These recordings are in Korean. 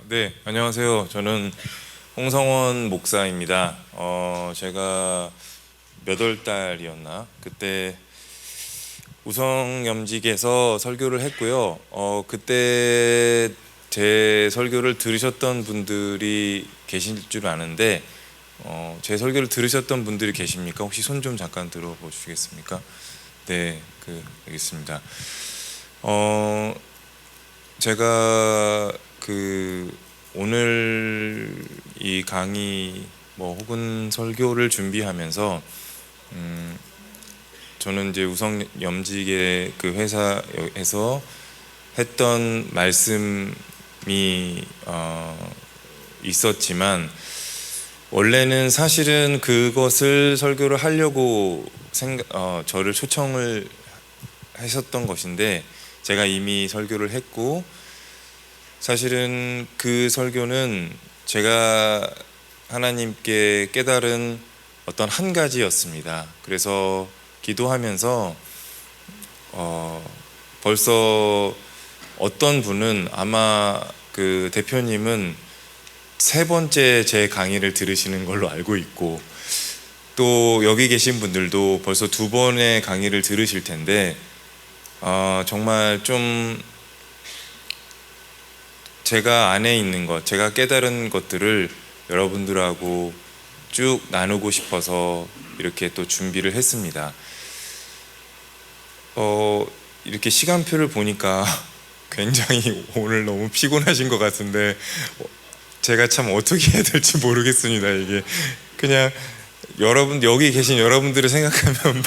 네, 안녕하세요. 저는 홍성원 목사입니다. 제가 몇 월 달이었나? 그때 우성염직에서 설교를 했고요. 그때 제 설교를 들으셨던 분들이 계실 줄 아는데, 제 설교를 들으셨던 분들이 계십니까? 혹시 손 좀 잠깐 들어보시겠습니까? 네, 알겠습니다. 제가 오늘 이 강의 혹은 설교를 준비하면서 저는 이제 우성 염직의 그 회사에서 했던 말씀이 있었지만, 원래는 사실은 그것을 설교를 하려고 저를 초청을 하셨던 것인데, 제가 이미 설교를 했고, 사실은 그 설교는 제가 하나님께 깨달은 어떤 한 가지였습니다. 그래서 기도하면서 벌써 어떤 분은, 아마 그 대표님은 세 번째 제 강의를 들으시는 걸로 알고 있고, 또 여기 계신 분들도 벌써 두 번의 강의를 들으실 텐데, 정말 좀 제가 안에 있는 것, 제가 깨달은 것들을 여러분들하고 쭉 나누고 싶어서 이렇게 또 준비를 했습니다. 이렇게 시간표를 보니까 굉장히 오늘 너무 피곤하신 것 같은데, 제가 참 어떻게 해야 될지 모르겠습니다. 이게 그냥 여기 계신 여러분들을 생각하면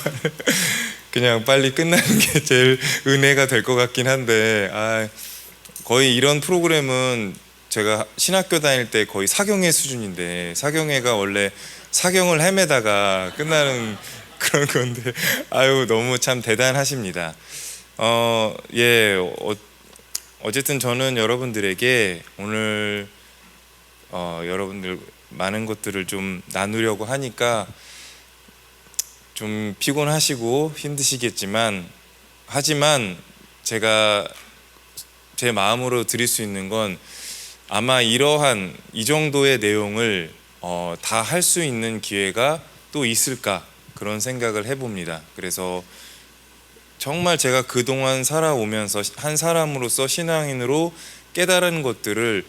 그냥 빨리 끝나는 게 제일 은혜가 될 것 같긴 한데, 거의 이런 프로그램은 제가 신학교 다닐 때 거의 사경회 수준인데, 사경회가 원래 사경을 헤매다가 끝나는 그런 건데, 너무 참 대단하십니다. 어쨌든 저는 여러분들에게 오늘 여러분들 많은 것들을 좀 나누려고 하니까 좀 피곤하시고 힘드시겠지만, 하지만 제가 제 마음으로 드릴 수 있는 건, 아마 이러한 이 정도의 내용을 다 할 수 있는 기회가 또 있을까, 그런 생각을 해봅니다. 그래서 정말 제가 그동안 살아오면서 한 사람으로서, 신앙인으로 깨달은 것들을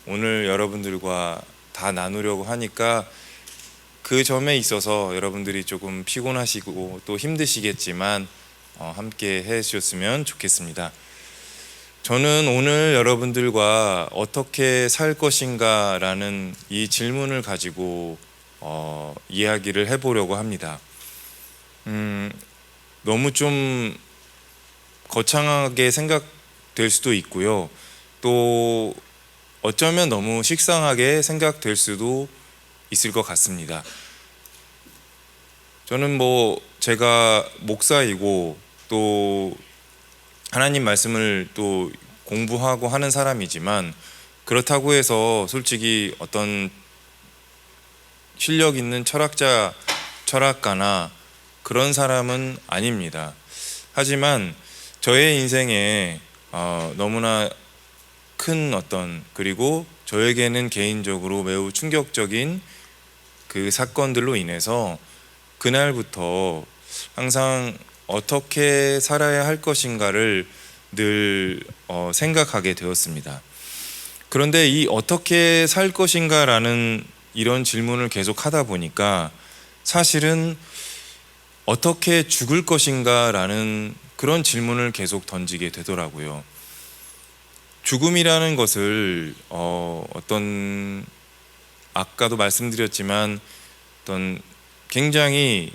오늘 여러분들과 다 나누려고 하니까, 그 점에 있어서 여러분들이 조금 피곤하시고 또 힘드시겠지만 함께 해주셨으면 좋겠습니다. 저는 오늘 여러분들과 어떻게 살 것인가 라는 이 질문을 가지고 이야기를 해보려고 합니다. 너무 좀 거창하게 생각될 수도 있고요. 또 어쩌면 너무 식상하게 생각될 수도 있을 것 같습니다. 저는 제가 목사이고 또 하나님 말씀을 또 공부하고 하는 사람이지만, 그렇다고 해서 솔직히 어떤 실력 있는 철학가나 그런 사람은 아닙니다. 하지만 저의 인생에 너무나 큰 그리고 저에게는 개인적으로 매우 충격적인 그 사건들로 인해서 그날부터 항상 어떻게 살아야 할 것인가를 늘 생각하게 되었습니다. 그런데 이 어떻게 살 것인가라는 이런 질문을 계속 하다 보니까, 사실은 어떻게 죽을 것인가라는 그런 질문을 계속 던지게 되더라고요. 죽음이라는 것을 어떤, 아까도 말씀드렸지만, 어떤 굉장히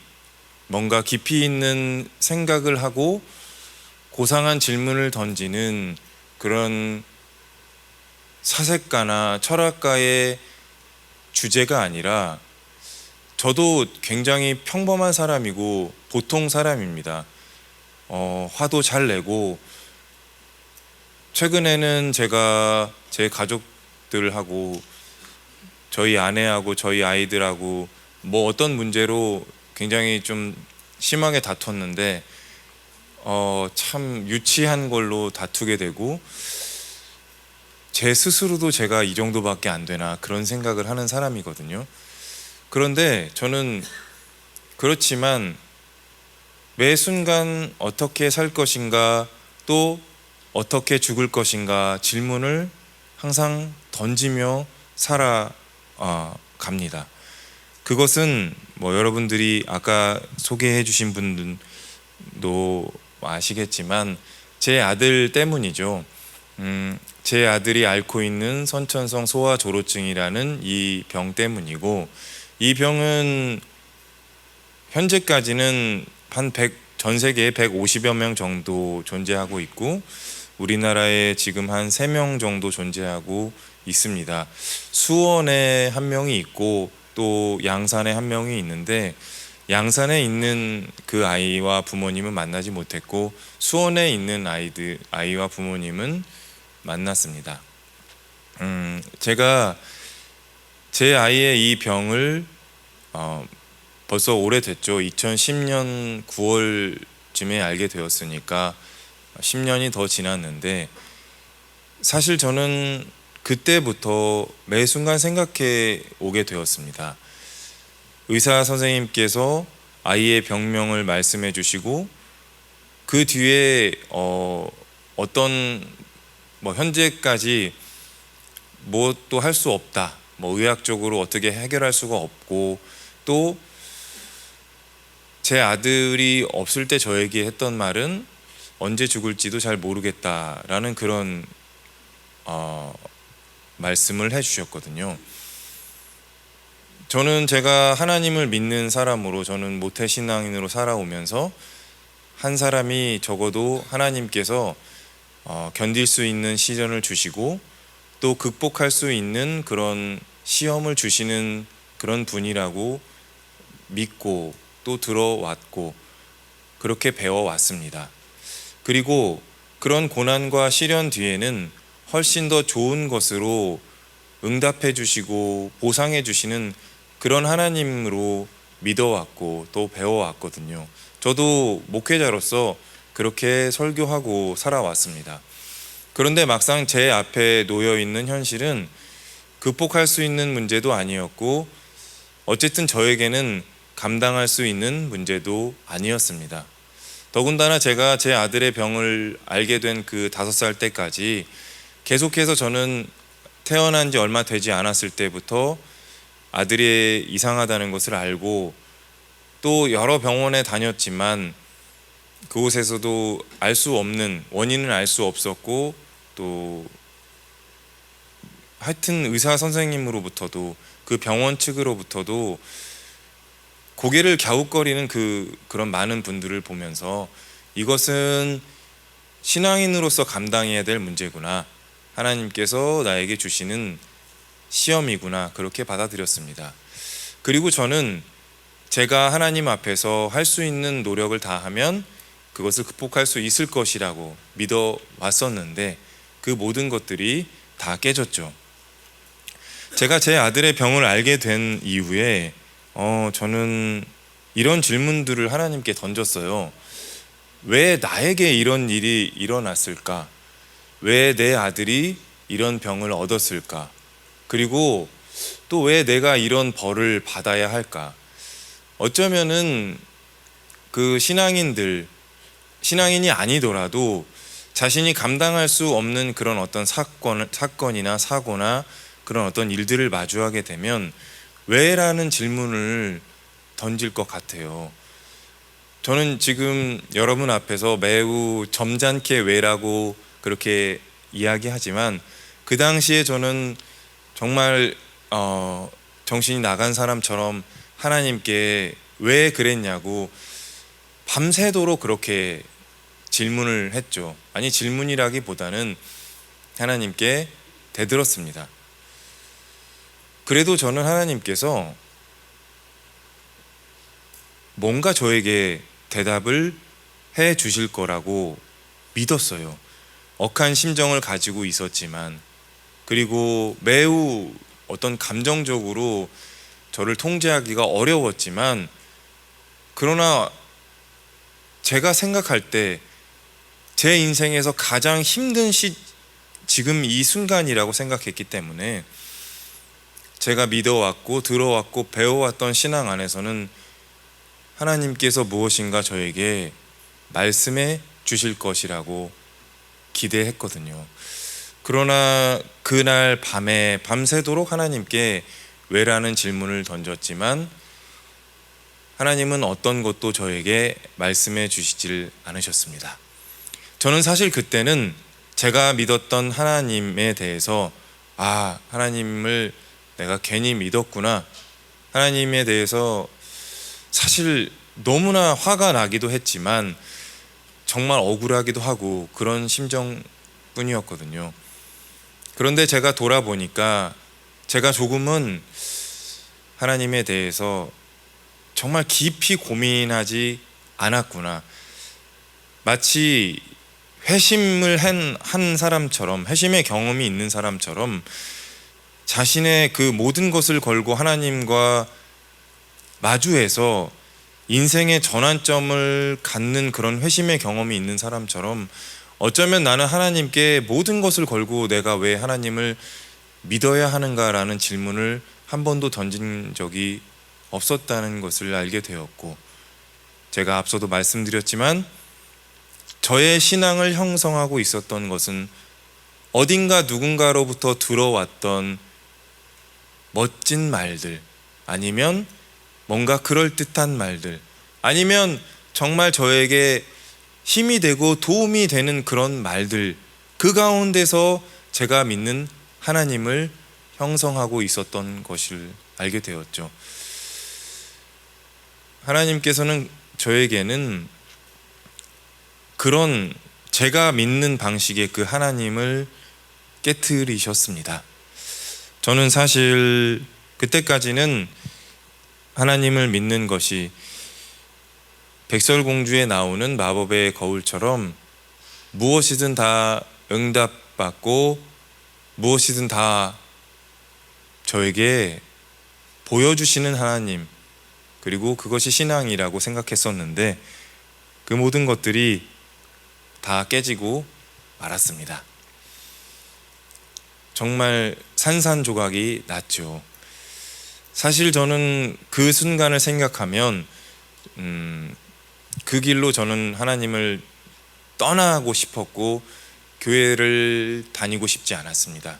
뭔가 깊이 있는 생각을 하고 고상한 질문을 던지는 그런 사색가나 철학가의 주제가 아니라, 저도 굉장히 평범한 사람이고 보통 사람입니다. 화도 잘 내고, 최근에는 제가 제 가족들하고, 저희 아내하고 저희 아이들하고 어떤 문제로 굉장히 좀 심하게 다퉜는데, 참 유치한 걸로 다투게 되고, 제 스스로도 제가 이 정도밖에 안 되나 그런 생각을 하는 사람이거든요. 그런데 저는 그렇지만 매 순간 어떻게 살 것인가 또 어떻게 죽을 것인가 질문을 항상 던지며 살아갑니다. 그것은 뭐 여러분들이 아까 소개해 주신 분도 아시겠지만 제 아들 때문이죠. 제 아들이 앓고 있는 선천성 소아조로증이라는 이 병 때문이고, 이 병은 현재까지는 전 세계에 150여 명 정도 존재하고 있고 우리나라에 지금 한 3명 정도 존재하고 있습니다. 수원에 한 명이 있고 또 양산에 한 명이 있는데, 양산에 있는 그 아이와 부모님은 만나지 못했고 수원에 있는 아이와 부모님은 만났습니다. 제가 제 아이의 이 병을 벌써 오래됐죠. 2010년 9월쯤에 알게 되었으니까 10년이 더 지났는데, 사실 저는 그때부터 매 순간 생각해 오게 되었습니다. 의사 선생님께서 아이의 병명을 말씀해 주시고 그 뒤에 어떤 현재까지 뭐 또 할 수 없다, 의학적으로 어떻게 해결할 수가 없고, 또 제 아들이 없을 때 저에게 했던 말은 언제 죽을지도 잘 모르겠다라는 그런 말씀을 해주셨거든요. 저는 제가 하나님을 믿는 사람으로, 저는 모태신앙인으로 살아오면서 한 사람이 적어도 하나님께서 견딜 수 있는 시련을 주시고 또 극복할 수 있는 그런 시험을 주시는 그런 분이라고 믿고 또 들어왔고 그렇게 배워왔습니다. 그리고 그런 고난과 시련 뒤에는 훨씬 더 좋은 것으로 응답해 주시고 보상해 주시는 그런 하나님으로 믿어왔고 또 배워왔거든요. 저도 목회자로서 그렇게 설교하고 살아왔습니다. 그런데 막상 제 앞에 놓여 있는 현실은 극복할 수 있는 문제도 아니었고 어쨌든 저에게는 감당할 수 있는 문제도 아니었습니다. 더군다나 제가 제 아들의 병을 알게 된 그 5살 때까지 계속해서 저는 태어난 지 얼마 되지 않았을 때부터 아들이 이상하다는 것을 알고 또 여러 병원에 다녔지만 그곳에서도 알 수 없는 원인은 알 수 없었고, 또 하여튼 의사 선생님으로부터도 그 병원 측으로부터도 고개를 갸웃거리는 그런 많은 분들을 보면서 이것은 신앙인으로서 감당해야 될 문제구나, 하나님께서 나에게 주시는 시험이구나, 그렇게 받아들였습니다. 그리고 저는 제가 하나님 앞에서 할 수 있는 노력을 다하면 그것을 극복할 수 있을 것이라고 믿어 왔었는데 그 모든 것들이 다 깨졌죠. 제가 제 아들의 병을 알게 된 이후에 저는 이런 질문들을 하나님께 던졌어요. 왜 나에게 이런 일이 일어났을까? 왜 내 아들이 이런 병을 얻었을까? 그리고 또 왜 내가 이런 벌을 받아야 할까? 어쩌면은 그 신앙인이 아니더라도 자신이 감당할 수 없는 그런 어떤 사건이나 사고나 그런 어떤 일들을 마주하게 되면 왜라는 질문을 던질 것 같아요. 저는 지금 여러분 앞에서 매우 점잖게 왜라고 그렇게 이야기하지만 그 당시에 저는 정말 정신이 나간 사람처럼 하나님께 왜 그랬냐고 밤새도록 그렇게 질문을 했죠. 아니, 질문이라기보다는 하나님께 대들었습니다. 그래도 저는 하나님께서 뭔가 저에게 대답을 해 주실 거라고 믿었어요. 억한 심정을 가지고 있었지만, 그리고 매우 어떤 감정적으로 저를 통제하기가 어려웠지만, 그러나 제가 생각할 때 제 인생에서 가장 힘든 지금 이 순간이라고 생각했기 때문에 제가 믿어왔고 들어왔고 배워왔던 신앙 안에서는 하나님께서 무엇인가 저에게 말씀해 주실 것이라고 기대했거든요. 그러나 그날 밤에 밤새도록 하나님께 왜라는 질문을 던졌지만 하나님은 어떤 것도 저에게 말씀해 주시질 않으셨습니다. 저는 사실 그때는 제가 믿었던 하나님에 대해서 하나님을 내가 괜히 믿었구나, 하나님에 대해서 사실 너무나 화가 나기도 했지만 정말 억울하기도 하고 그런 심정뿐이었거든요. 그런데 제가 돌아보니까 제가 조금은 하나님에 대해서 정말 깊이 고민하지 않았구나. 마치 회심을 한 사람처럼, 회심의 경험이 있는 사람처럼 자신의 그 모든 것을 걸고 하나님과 마주해서 인생의 전환점을 갖는 그런 회심의 경험이 있는 사람처럼 어쩌면 나는 하나님께 모든 것을 걸고 내가 왜 하나님을 믿어야 하는가라는 질문을 한 번도 던진 적이 없었다는 것을 알게 되었고, 제가 앞서도 말씀드렸지만 저의 신앙을 형성하고 있었던 것은 어딘가 누군가로부터 들어왔던 멋진 말들, 아니면 뭔가 그럴듯한 말들, 아니면 정말 저에게 힘이 되고 도움이 되는 그런 말들, 그 가운데서 제가 믿는 하나님을 형성하고 있었던 것을 알게 되었죠. 하나님께서는 저에게는 그런 제가 믿는 방식의 그 하나님을 깨트리셨습니다. 저는 사실 그때까지는 하나님을 믿는 것이 백설공주에 나오는 마법의 거울처럼 무엇이든 다 응답받고 무엇이든 다 저에게 보여주시는 하나님, 그리고 그것이 신앙이라고 생각했었는데 그 모든 것들이 다 깨지고 말았습니다. 정말 산산조각이 났죠. 사실 저는 그 순간을 생각하면 그 길로 저는 하나님을 떠나고 싶었고 교회를 다니고 싶지 않았습니다.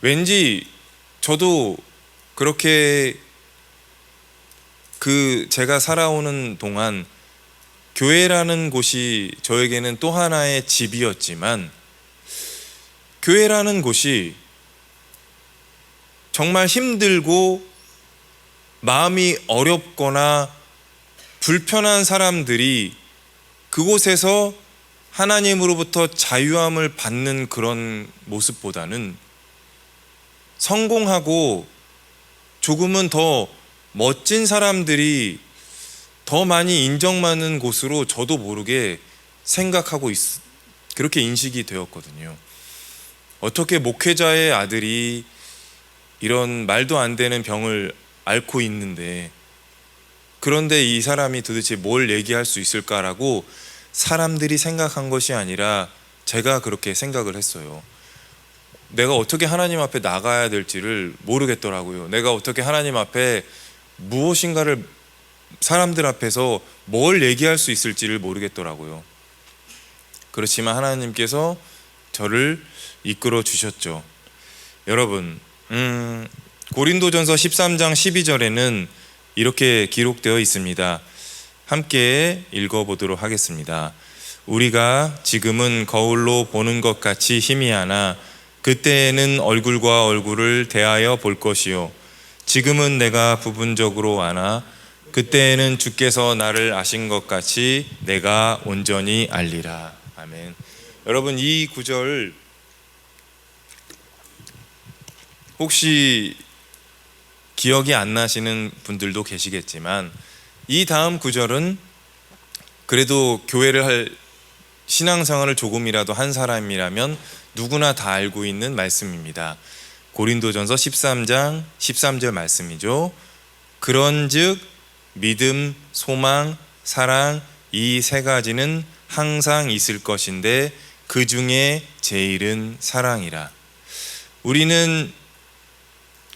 왠지 저도 그렇게 제가 살아오는 동안 교회라는 곳이 저에게는 또 하나의 집이었지만, 교회라는 곳이 정말 힘들고 마음이 어렵거나 불편한 사람들이 그곳에서 하나님으로부터 자유함을 받는 그런 모습보다는 성공하고 조금은 더 멋진 사람들이 더 많이 인정받는 곳으로 저도 모르게 생각하고 그렇게 인식이 되었거든요. 어떻게 목회자의 아들이 이런 말도 안 되는 병을 앓고 있는데, 그런데 이 사람이 도대체 뭘 얘기할 수 있을까라고 사람들이 생각한 것이 아니라 제가 그렇게 생각을 했어요. 내가 어떻게 하나님 앞에 나가야 될지를 모르겠더라고요. 내가 어떻게 하나님 앞에 무엇인가를 사람들 앞에서 뭘 얘기할 수 있을지를 모르겠더라고요. 그렇지만 하나님께서 저를 이끌어 주셨죠. 여러분, 고린도전서 13장 12절에는 이렇게 기록되어 있습니다. 함께 읽어보도록 하겠습니다. 우리가 지금은 거울로 보는 것 같이 희미하나 그때에는 얼굴과 얼굴을 대하여 볼 것이요, 지금은 내가 부분적으로 아나 그때에는 주께서 나를 아신 것 같이 내가 온전히 알리라. 아멘. 여러분, 이 구절 혹시 기억이 안 나시는 분들도 계시겠지만, 이 다음 구절은 그래도 교회를 할 신앙생활을 조금이라도 한 사람이라면 누구나 다 알고 있는 말씀입니다. 고린도전서 13장 13절 말씀이죠. 그런즉 믿음, 소망, 사랑, 이 세 가지는 항상 있을 것인데 그 중에 제일은 사랑이라. 우리는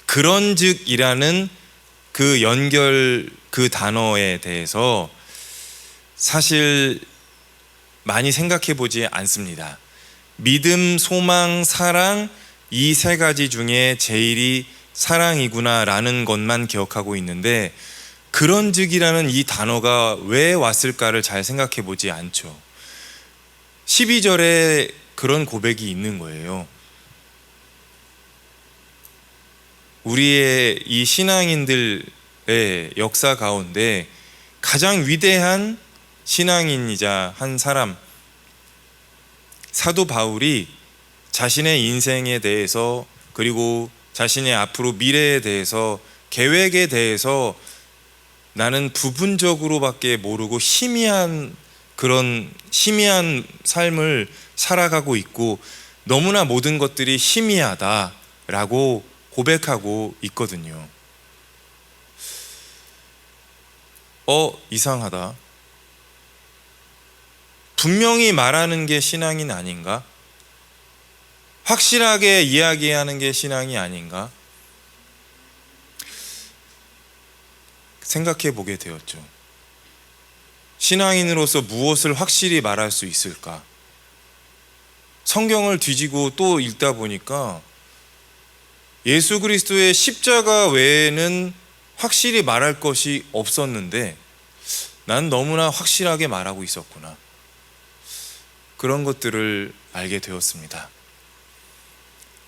그런즉이라는 그 연결, 그 단어에 대해서 사실 많이 생각해 보지 않습니다. 믿음, 소망, 사랑, 이 세 가지 중에 제일이 사랑이구나라는 것만 기억하고 있는데, 그런즉이라는 이 단어가 왜 왔을까를 잘 생각해 보지 않죠. 12절에 그런 고백이 있는 거예요. 우리의 이 신앙인들의 역사 가운데 가장 위대한 신앙인이자 한 사람, 사도 바울이 자신의 인생에 대해서, 그리고 자신의 앞으로 미래에 대해서, 계획에 대해서 나는 부분적으로밖에 모르고 그런 희미한 삶을 살아가고 있고 너무나 모든 것들이 희미하다라고 고백하고 있거든요. 이상하다. 분명히 말하는 게 신앙인 아닌가? 확실하게 이야기하는 게 신앙이 아닌가? 생각해 보게 되었죠. 신앙인으로서 무엇을 확실히 말할 수 있을까? 성경을 뒤지고 또 읽다 보니까 예수 그리스도의 십자가 외에는 확실히 말할 것이 없었는데 난 너무나 확실하게 말하고 있었구나. 그런 것들을 알게 되었습니다.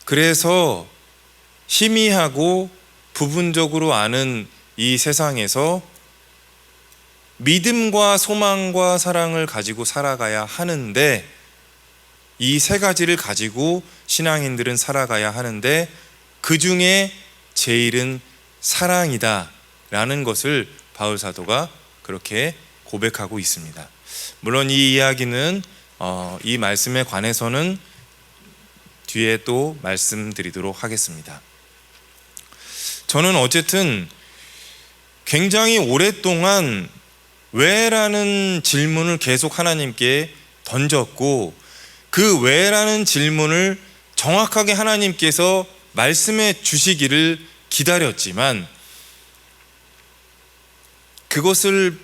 그래서 희미하고 부분적으로 아는 이 세상에서 믿음과 소망과 사랑을 가지고 살아가야 하는데, 이 세 가지를 가지고 신앙인들은 살아가야 하는데 그 중에 제일은 사랑이다 라는 것을 바울 사도가 그렇게 고백하고 있습니다. 물론 이 이야기는 이 말씀에 관해서는 뒤에 또 말씀드리도록 하겠습니다. 저는 어쨌든 굉장히 오랫동안 왜라는 질문을 계속 하나님께 던졌고, 그 왜라는 질문을 정확하게 하나님께서 말씀해 주시기를 기다렸지만, 그것을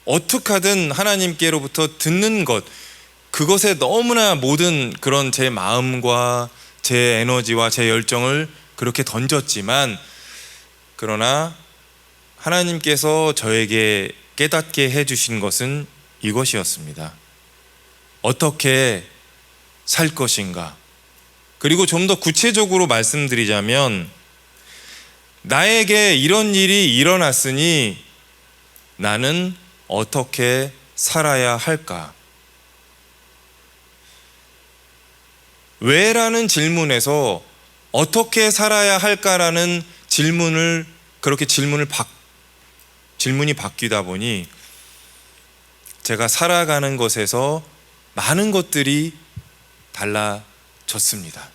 어떻게 하든 하나님께로부터 듣는 것, 그것에 너무나 모든 그런 제 마음과 제 에너지와 제 열정을 그렇게 던졌지만, 그러나 하나님께서 저에게 깨닫게 해주신 것은 이것이었습니다. 어떻게 살 것인가? 그리고 좀 더 구체적으로 말씀드리자면, 나에게 이런 일이 일어났으니 나는 어떻게 살아야 할까? 왜라는 질문에서 어떻게 살아야 할까라는 질문이 바뀌다 보니 제가 살아가는 것에서 많은 것들이 달라졌습니다.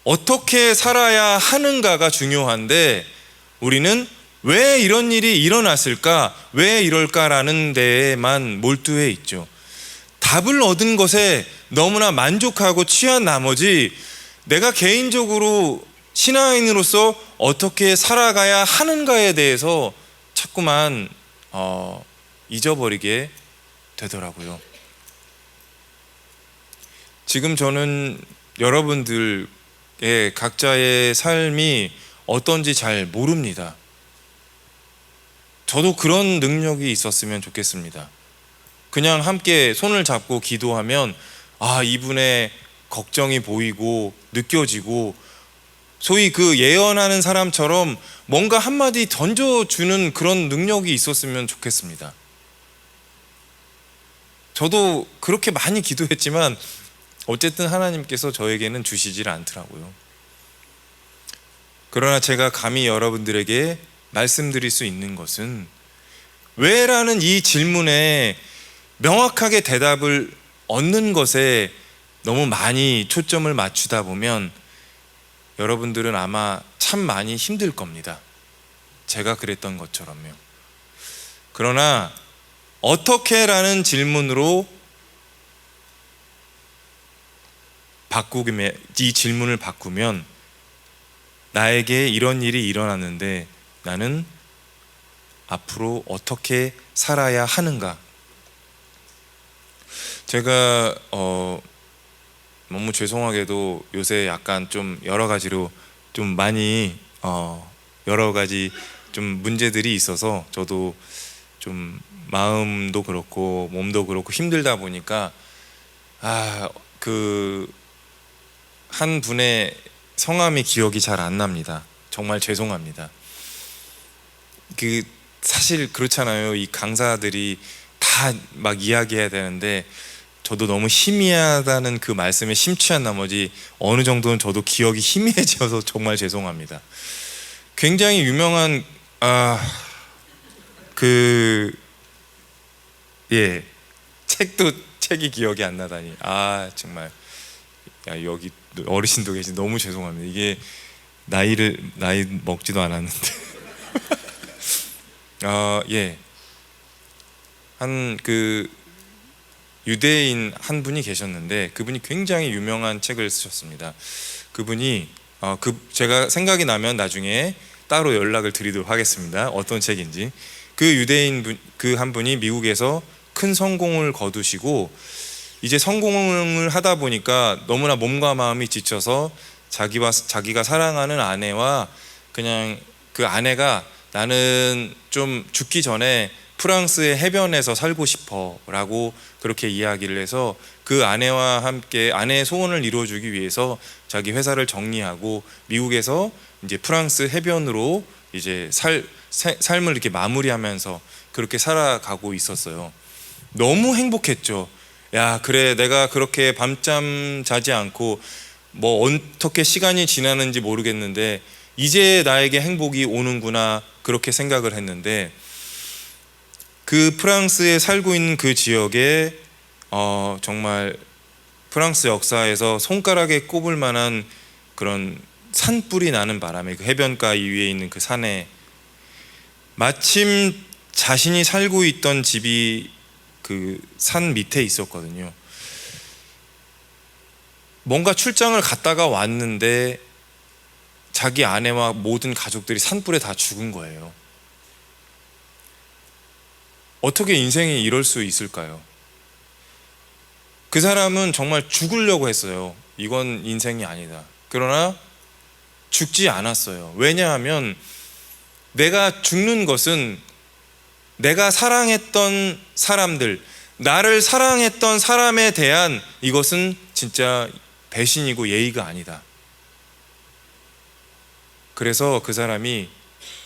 어떻게 살아야 하는가가 중요한데 우리는 왜 이런 일이 일어났을까? 왜 이럴까라는 데에만 몰두해 있죠. 답을 얻은 것에 너무나 만족하고 취한 나머지 내가 개인적으로 신앙인으로서 어떻게 살아가야 하는가에 대해서 자꾸만 잊어버리게 되더라고요. 지금 저는 여러분들의 각자의 삶이 어떤지 잘 모릅니다. 저도 그런 능력이 있었으면 좋겠습니다. 그냥 함께 손을 잡고 기도하면 이분의 걱정이 보이고 느껴지고, 소위 그 예언하는 사람처럼 뭔가 한마디 던져주는 그런 능력이 있었으면 좋겠습니다. 저도 그렇게 많이 기도했지만 어쨌든 하나님께서 저에게는 주시질 않더라고요. 그러나 제가 감히 여러분들에게 말씀드릴 수 있는 것은, 왜라는 이 질문에 명확하게 대답을 얻는 것에 너무 많이 초점을 맞추다 보면 여러분들은 아마 참 많이 힘들 겁니다. 제가 그랬던 것처럼요. 그러나 어떻게라는 질문으로 이 질문을 바꾸면 나에게 이런 일이 일어났는데 나는 앞으로 어떻게 살아야 하는가? 제가 너무 죄송하게도 요새 약간 좀 여러 가지로 좀 많이 여러 가지 좀 문제들이 있어서 저도 좀 마음도 그렇고 몸도 그렇고 힘들다 보니까 그 한 분의 성함이 기억이 잘 안 납니다. 정말 죄송합니다. 그 사실 그렇잖아요. 이 강사들이 다 막 이야기해야 되는데 저도 너무 희미하다는 그 말씀에 심취한 나머지 어느 정도는 저도 기억이 희미해져서 정말 죄송합니다. 굉장히 유명한 책이 기억이 안 나다니. 정말 여기 어르신도 계신 너무 죄송합니다. 이게 나이 먹지도 않았는데 한 그 유대인 한 분이 계셨는데 그분이 굉장히 유명한 책을 쓰셨습니다. 그분이 제가 생각이 나면 나중에 따로 연락을 드리도록 하겠습니다. 어떤 책인지. 그 유대인 한 분이 미국에서 큰 성공을 거두시고 이제 성공을 하다 보니까 너무나 몸과 마음이 지쳐서 자기가 사랑하는 아내와 그냥 그 아내가 나는 좀 죽기 전에 프랑스의 해변에서 살고 싶어 라고 그렇게 이야기를 해서 그 아내와 함께 아내의 소원을 이루어주기 위해서 자기 회사를 정리하고 미국에서 이제 프랑스 해변으로 이제 삶을 이렇게 마무리하면서 그렇게 살아가고 있었어요. 너무 행복했죠. 야, 그래, 내가 그렇게 밤잠 자지 않고 뭐 어떻게 시간이 지나는지 모르겠는데 이제 나에게 행복이 오는구나 그렇게 생각을 했는데 그 프랑스에 살고 있는 그 지역에 정말 프랑스 역사에서 손가락에 꼽을 만한 그런 산불이 나는 바람에 그 해변가 위에 있는 그 산에 마침 자신이 살고 있던 집이 그 산 밑에 있었거든요. 뭔가 출장을 갔다가 왔는데 자기 아내와 모든 가족들이 산불에 다 죽은 거예요. 어떻게 인생이 이럴 수 있을까요? 그 사람은 정말 죽으려고 했어요. 이건 인생이 아니다. 그러나 죽지 않았어요. 왜냐하면 내가 죽는 것은 내가 사랑했던 사람들, 나를 사랑했던 사람에 대한 이것은 진짜 배신이고 예의가 아니다. 그래서 그 사람이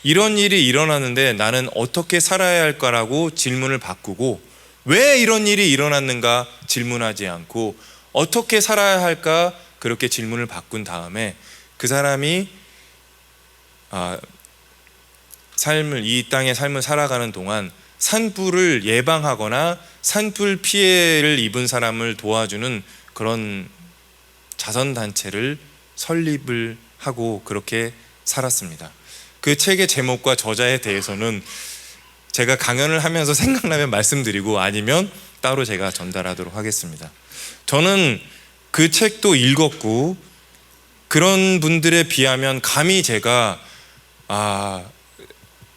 이런 일이 일어났는데 나는 어떻게 살아야 할까라고 질문을 바꾸고 왜 이런 일이 일어났는가 질문하지 않고 어떻게 살아야 할까 그렇게 질문을 바꾼 다음에 그 사람이 이 땅의 삶을 살아가는 동안 산불을 예방하거나 산불 피해를 입은 사람을 도와주는 그런 자선단체를 설립을 하고 그렇게 살았습니다. 그 책의 제목과 저자에 대해서는 제가 강연을 하면서 생각나면 말씀드리고 아니면 따로 제가 전달하도록 하겠습니다. 저는 그 책도 읽었고 그런 분들에 비하면 감히 제가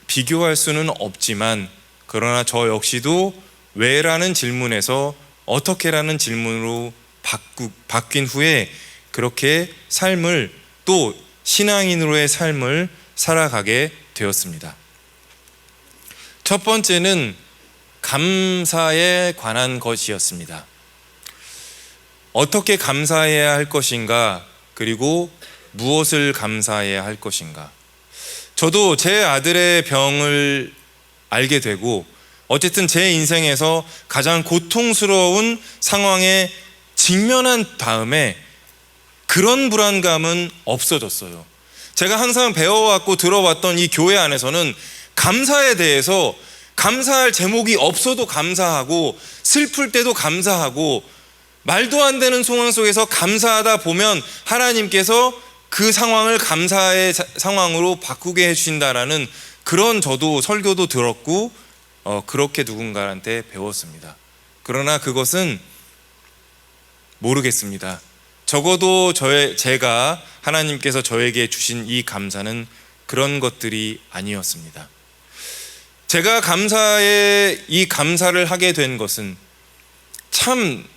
비교할 수는 없지만 그러나 저 역시도 왜라는 질문에서 어떻게라는 질문으로 바뀐 후에 그렇게 삶을 또 신앙인으로의 삶을 살아가게 되었습니다. 첫 번째는 감사에 관한 것이었습니다. 어떻게 감사해야 할 것인가, 그리고 무엇을 감사해야 할 것인가. 저도 제 아들의 병을 알게 되고 어쨌든 제 인생에서 가장 고통스러운 상황에 직면한 다음에 그런 불안감은 없어졌어요. 제가 항상 배워왔고 들어왔던 이 교회 안에서는 감사에 대해서 감사할 제목이 없어도 감사하고 슬플 때도 감사하고 말도 안 되는 상황 속에서 감사하다 보면 하나님께서 그 상황을 감사의 상황으로 바꾸게 해주신다라는 그런 저도 설교도 들었고 그렇게 누군가한테 배웠습니다. 그러나 그것은 모르겠습니다. 적어도 제가 하나님께서 저에게 주신 이 감사는 그런 것들이 아니었습니다. 제가 이 감사를 하게 된 것은 참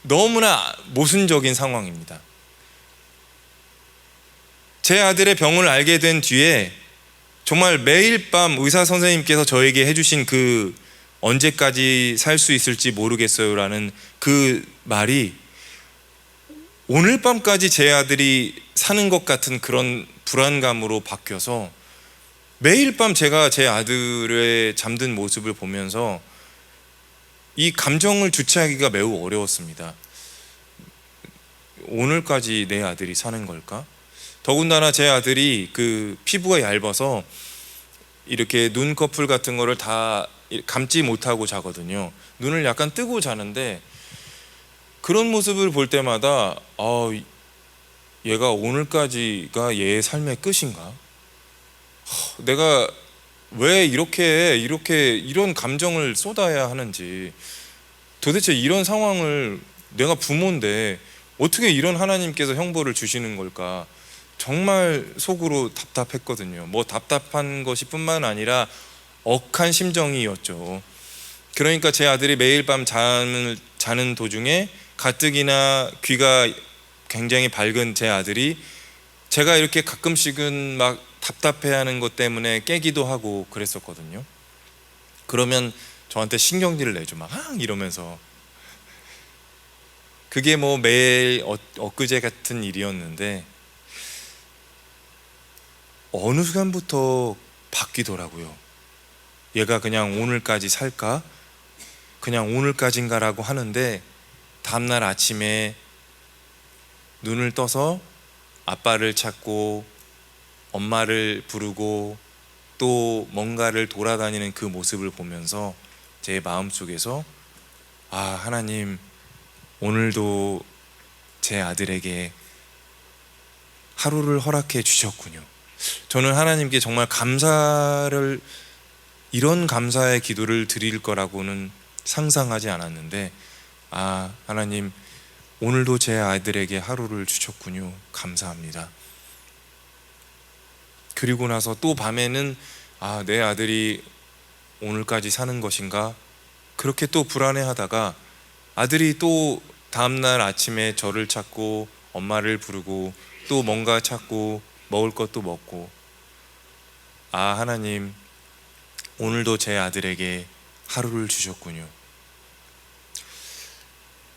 너무나 모순적인 상황입니다. 제 아들의 병을 알게 된 뒤에 정말 매일 밤 의사 선생님께서 저에게 해주신 그 언제까지 살 수 있을지 모르겠어요 라는 그 말이 오늘 밤까지 제 아들이 사는 것 같은 그런 불안감으로 바뀌어서 매일 밤 제가 제 아들의 잠든 모습을 보면서 이 감정을 주체하기가 매우 어려웠습니다. 오늘까지 내 아들이 사는 걸까? 더군다나 제 아들이 그 피부가 얇아서 이렇게 눈꺼풀 같은 거를 다 감지 못하고 자거든요. 눈을 약간 뜨고 자는데 그런 모습을 볼 때마다 얘가 오늘까지가 얘의 삶의 끝인가? 내가 왜 이런 감정을 쏟아야 하는지, 도대체 이런 상황을, 내가 부모인데 어떻게 이런 하나님께서 형벌을 주시는 걸까? 정말 속으로 답답했거든요. 뭐 답답한 것이 뿐만 아니라 억한 심정이었죠. 그러니까 제 아들이 매일 밤 잠을 자는 도중에 가뜩이나 귀가 굉장히 밝은 제 아들이 제가 이렇게 가끔씩은 막 답답해하는 것 때문에 깨기도 하고 그랬었거든요. 그러면 저한테 신경질을 내죠. 막 이러면서. 그게 뭐 매일 엊그제 같은 일이었는데 어느 순간부터 바뀌더라고요. 얘가 그냥 오늘까지 살까? 그냥 오늘까지인가라고 하는데 다음날 아침에 눈을 떠서 아빠를 찾고 엄마를 부르고 또 뭔가를 돌아다니는 그 모습을 보면서 제 마음속에서 하나님, 오늘도 제 아들에게 하루를 허락해 주셨군요. 저는 하나님께 정말 이런 감사의 기도를 드릴 거라고는 상상하지 않았는데 하나님, 오늘도 제 아들에게 하루를 주셨군요. 감사합니다. 그리고 나서 또 밤에는 내 아들이 오늘까지 사는 것인가? 그렇게 또 불안해하다가 아들이 또 다음날 아침에 저를 찾고 엄마를 부르고 또 뭔가 찾고 먹을 것도 먹고 하나님, 오늘도 제 아들에게 하루를 주셨군요.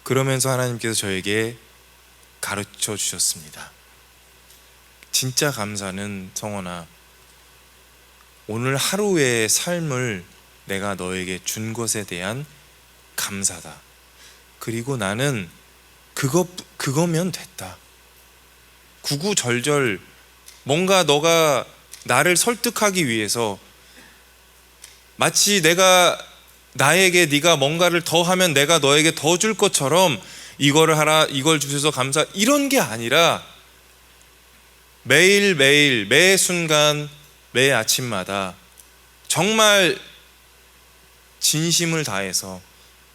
그러면서 하나님께서 저에게 가르쳐 주셨습니다. 진짜 감사는, 성원아, 오늘 하루의 삶을 내가 너에게 준 것에 대한 감사다. 그리고 나는 그거면 됐다. 구구절절 뭔가 너가 나를 설득하기 위해서 마치 나에게 네가 뭔가를 더 하면 내가 너에게 더 줄 것처럼 이거를 하라, 이걸 주셔서 감사, 이런 게 아니라 매일매일 매 순간 매 아침마다 정말 진심을 다해서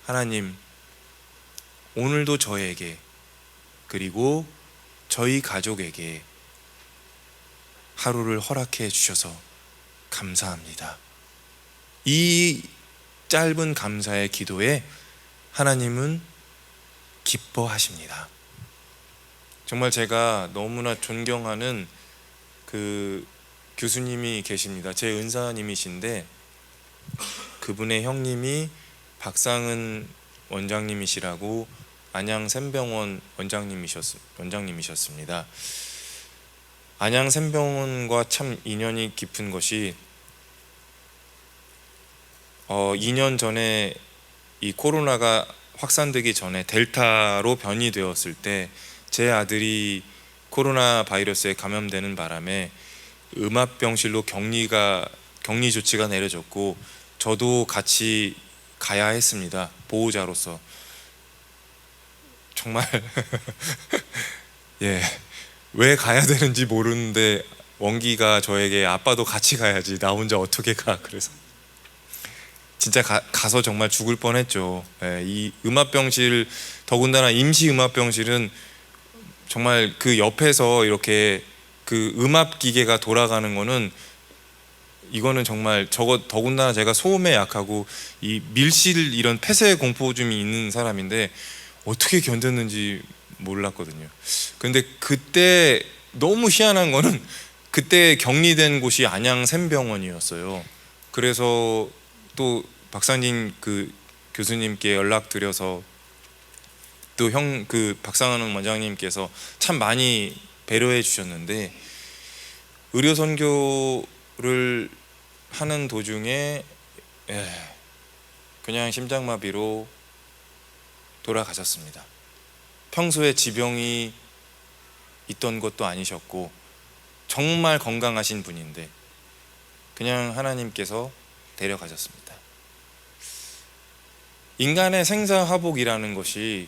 하나님, 오늘도 저에게 그리고 저희 가족에게 하루를 허락해 주셔서 감사합니다. 이 짧은 감사의 기도에 하나님은 기뻐하십니다. 정말 제가 너무나 존경하는 그 교수님이 계십니다. 제 은사님이신데 그분의 형님이 박상은 원장님이시라고 안양샘병원 원장님이셨습니다. 안양샘병원과 참 인연이 깊은 것이 2년 전에 이 코로나가 확산되기 전에 델타로 변이되었을 때 제 아들이 코로나 바이러스에 감염되는 바람에 음압병실로 격리 조치가 내려졌고 저도 같이 가야 했습니다. 보호자로서. 정말 왜 가야 되는지 모르는데 원기가 저에게 아빠도 같이 가야지, 나 혼자 어떻게 가. 그래서 진짜 가서 정말 죽을 뻔했죠. 예, 이 음압병실, 더군다나 임시 음압병실은 정말 그 옆에서 이렇게 그 음압 기계가 돌아가는 거는, 이거는 정말, 저거 더군다나 제가 소음에 약하고 이 밀실 이런 폐쇄 공포증이 있는 사람인데 어떻게 견뎠는지 몰랐거든요. 근데 그때 너무 희한한 거는, 그때 격리된 곳이 안양 샘병원이었어요. 그래서 또 박상진 그 교수님께 연락드려서, 또 그 박상은 원장님께서 참 많이 배려해 주셨는데, 의료 선교를 하는 도중에 그냥 심장마비로 돌아가셨습니다. 평소에 지병이 있던 것도 아니셨고 정말 건강하신 분인데 그냥 하나님께서 데려가셨습니다. 인간의 생사화복이라는 것이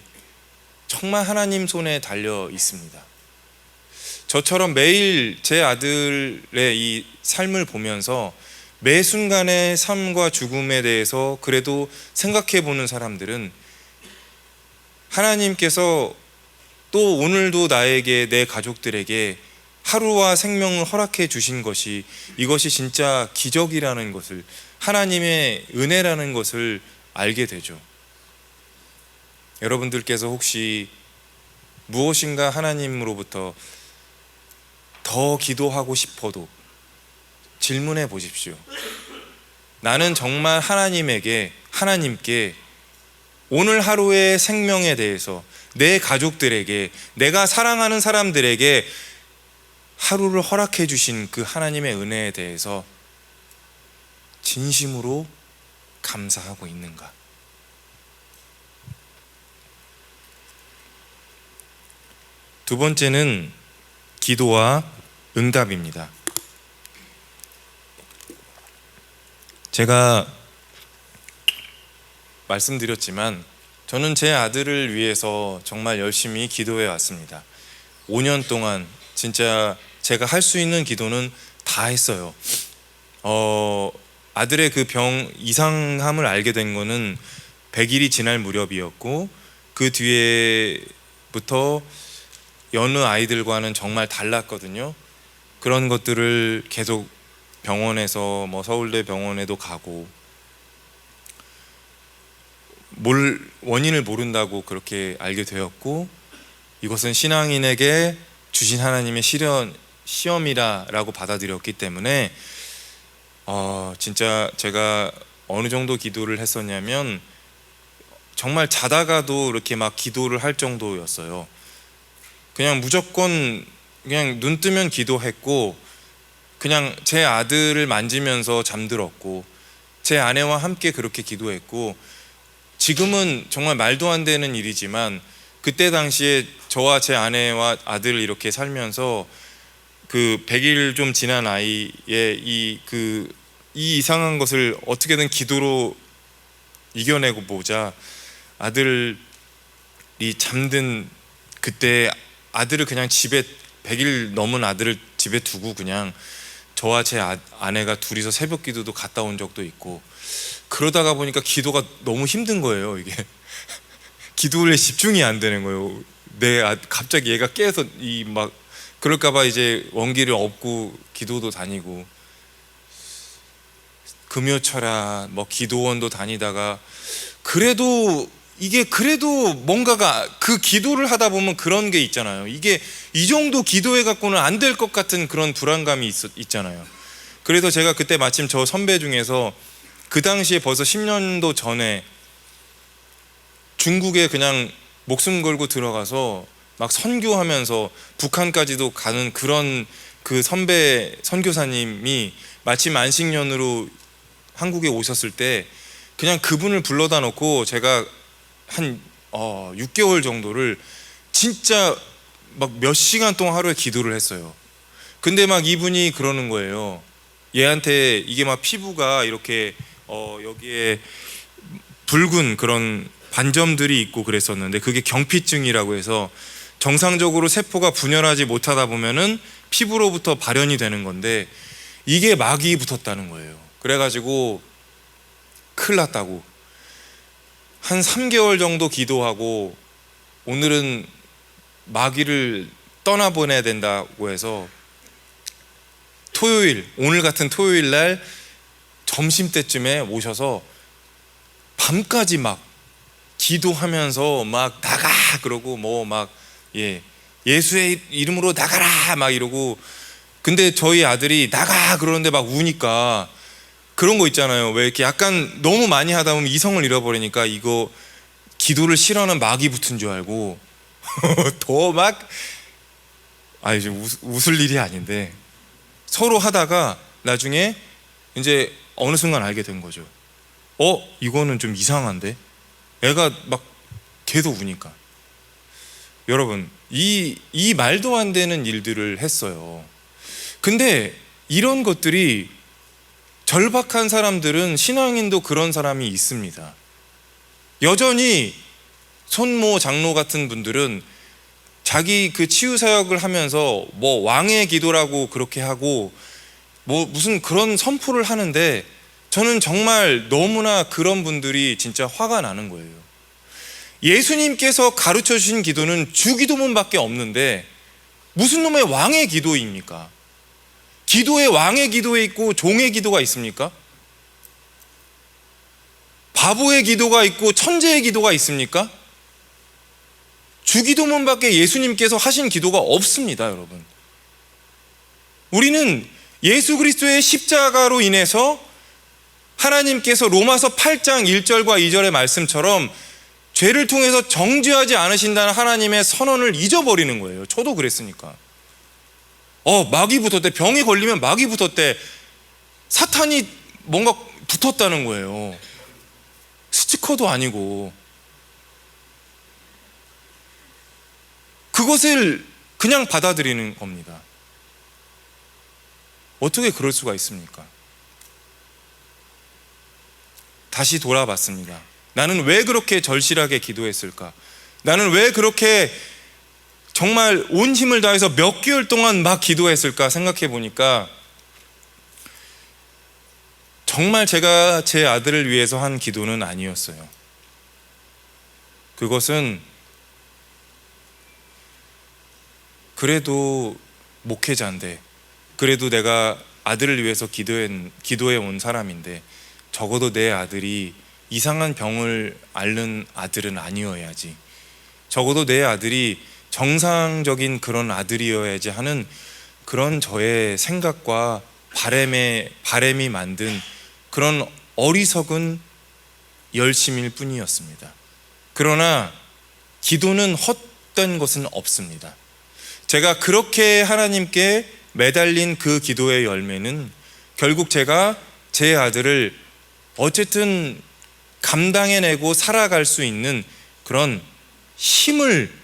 정말 하나님 손에 달려 있습니다. 저처럼 매일 제 아들의 이 삶을 보면서 매 순간의 삶과 죽음에 대해서 그래도 생각해 보는 사람들은, 하나님께서 또 오늘도 나에게, 내 가족들에게 하루와 생명을 허락해 주신 것이, 이것이 진짜 기적이라는 것을, 하나님의 은혜라는 것을 알게 되죠. 여러분들께서 혹시 무엇인가 하나님으로부터 더 기도하고 싶어도 질문해 보십시오. 나는 정말 하나님께 오늘 하루의 생명에 대해서, 내 가족들에게, 내가 사랑하는 사람들에게 하루를 허락해 주신 그 하나님의 은혜에 대해서 진심으로 감사하고 있는가? 두 번째는 기도와 응답입니다. 제가 말씀드렸지만 저는 제 아들을 위해서 정말 열심히 기도해 왔습니다. 5년 동안 진짜 제가 할 수 있는 기도는 다 했어요. 아들의 그 병 이상함을 알게 된 거는 100일이 지날 무렵이었고, 그 뒤에부터 여느 아이들과는 정말 달랐거든요. 그런 것들을 계속 병원에서, 서울대 병원에도 가고, 원인을 모른다고 그렇게 알게 되었고, 이것은 신앙인에게 주신 하나님의 시험이라고 받아들였기 때문에 진짜 제가 어느 정도 기도를 했었냐면, 정말 자다가도 이렇게 막 기도를 할 정도였어요. 그냥 무조건 그냥 눈 뜨면 기도했고, 그냥 제 아들을 만지면서 잠들었고, 제 아내와 함께 그렇게 기도했고, 지금은 정말 말도 안 되는 일이지만 그때 당시에 저와 제 아내와 아들을 이렇게 살면서 그 100일 좀 지난 아이의 이 이상한 것을 어떻게든 기도로 이겨내고 보자, 아들이 잠든 그때 아들을 그냥 집에, 100일 넘은 아들을 집에 두고 그냥 저와 제 아내가 둘이서 새벽 기도도 갔다 온 적도 있고, 그러다가 보니까 기도가 너무 힘든 거예요. 이게 기도에 집중이 안 되는 거예요. 갑자기 얘가 깨서 그럴까봐 이제 원기를 업고 기도도 다니고, 금요철야 기도원도 다니다가, 그래도 뭔가가, 그 기도를 하다 보면 그런 게 있잖아요. 이게 이 정도 기도해 갖고는 안 될 것 같은 그런 불안감이 있잖아요. 그래서 제가 그때 마침 저 선배 중에서 그 당시에 벌써 10년도 전에 중국에 그냥 목숨 걸고 들어가서 막 선교하면서 북한까지도 가는 그런 그 선배 선교사님이 마침 안식년으로 한국에 오셨을 때 그냥 그분을 불러다 놓고 제가 한 6개월 정도를 진짜 막 몇 시간 동안 하루에 기도를 했어요. 근데 막 이분이 그러는 거예요. 얘한테 이게 막 피부가 이렇게 여기에 붉은 그런 반점들이 있고 그랬었는데, 그게 경피증이라고 해서 정상적으로 세포가 분열하지 못하다 보면은 피부로부터 발현이 되는 건데, 이게 막이 붙었다는 거예요. 그래가지고 큰일 났다고 한 3개월 정도 기도하고 오늘은 마귀를 떠나보내야 된다고 해서 오늘 같은 토요일 날 점심때쯤에 오셔서 밤까지 막 기도하면서 막 나가 그러고 뭐 막 예수의 이름으로 나가라 막 이러고, 근데 저희 아들이 나가 그러는데 막 우니까 그런 거 있잖아요. 왜 이렇게 약간 너무 많이 하다 보면 이성을 잃어버리니까 이거 기도를 싫어하는 마귀 붙은 줄 알고 더 막 이제 웃을 일이 아닌데 서로 하다가 나중에 이제 어느 순간 알게 된 거죠. 이거는 좀 이상한데? 애가 막 계속 우니까. 여러분, 이 말도 안 되는 일들을 했어요. 근데 이런 것들이 절박한 사람들은, 신앙인도 그런 사람이 있습니다. 여전히 손모 장로 같은 분들은 자기 그 치유 사역을 하면서 뭐 왕의 기도라고 그렇게 하고 뭐 무슨 그런 선포를 하는데, 저는 정말 너무나 그런 분들이 진짜 화가 나는 거예요. 예수님께서 가르쳐 주신 기도는 주기도문밖에 없는데 무슨 놈의 왕의 기도입니까? 기도에 왕의 기도에 있고 종의 기도가 있습니까? 바보의 기도가 있고 천재의 기도가 있습니까? 주기도문밖에 예수님께서 하신 기도가 없습니다, 여러분. 우리는 예수 그리스도의 십자가로 인해서 하나님께서 로마서 8장 1절과 2절의 말씀처럼 죄를 통해서 정죄하지 않으신다는 하나님의 선언을 잊어버리는 거예요. 저도 그랬으니까. 마귀 붙었대. 병이 걸리면 마귀 붙었대. 사탄이 뭔가 붙었다는 거예요. 스티커도 아니고. 그것을 그냥 받아들이는 겁니다. 어떻게 그럴 수가 있습니까? 다시 돌아봤습니다. 나는 왜 그렇게 절실하게 기도했을까? 나는 왜 그렇게 정말 온 힘을 다해서 몇 개월 동안 막 기도했을까 생각해 보니까 정말 제가 제 아들을 위해서 한 기도는 아니었어요. 그것은 그래도 목회자인데, 그래도 내가 아들을 위해서 기도해 온 사람인데 적어도 내 아들이 이상한 병을 앓는 아들은 아니어야지, 적어도 내 아들이 정상적인 그런 아들이어야지 하는 그런 저의 생각과 바람이 만든 그런 어리석은 열심일 뿐이었습니다. 그러나 기도는 헛된 것은 없습니다. 제가 그렇게 하나님께 매달린 그 기도의 열매는 결국 제가 제 아들을 어쨌든 감당해내고 살아갈 수 있는 그런 힘을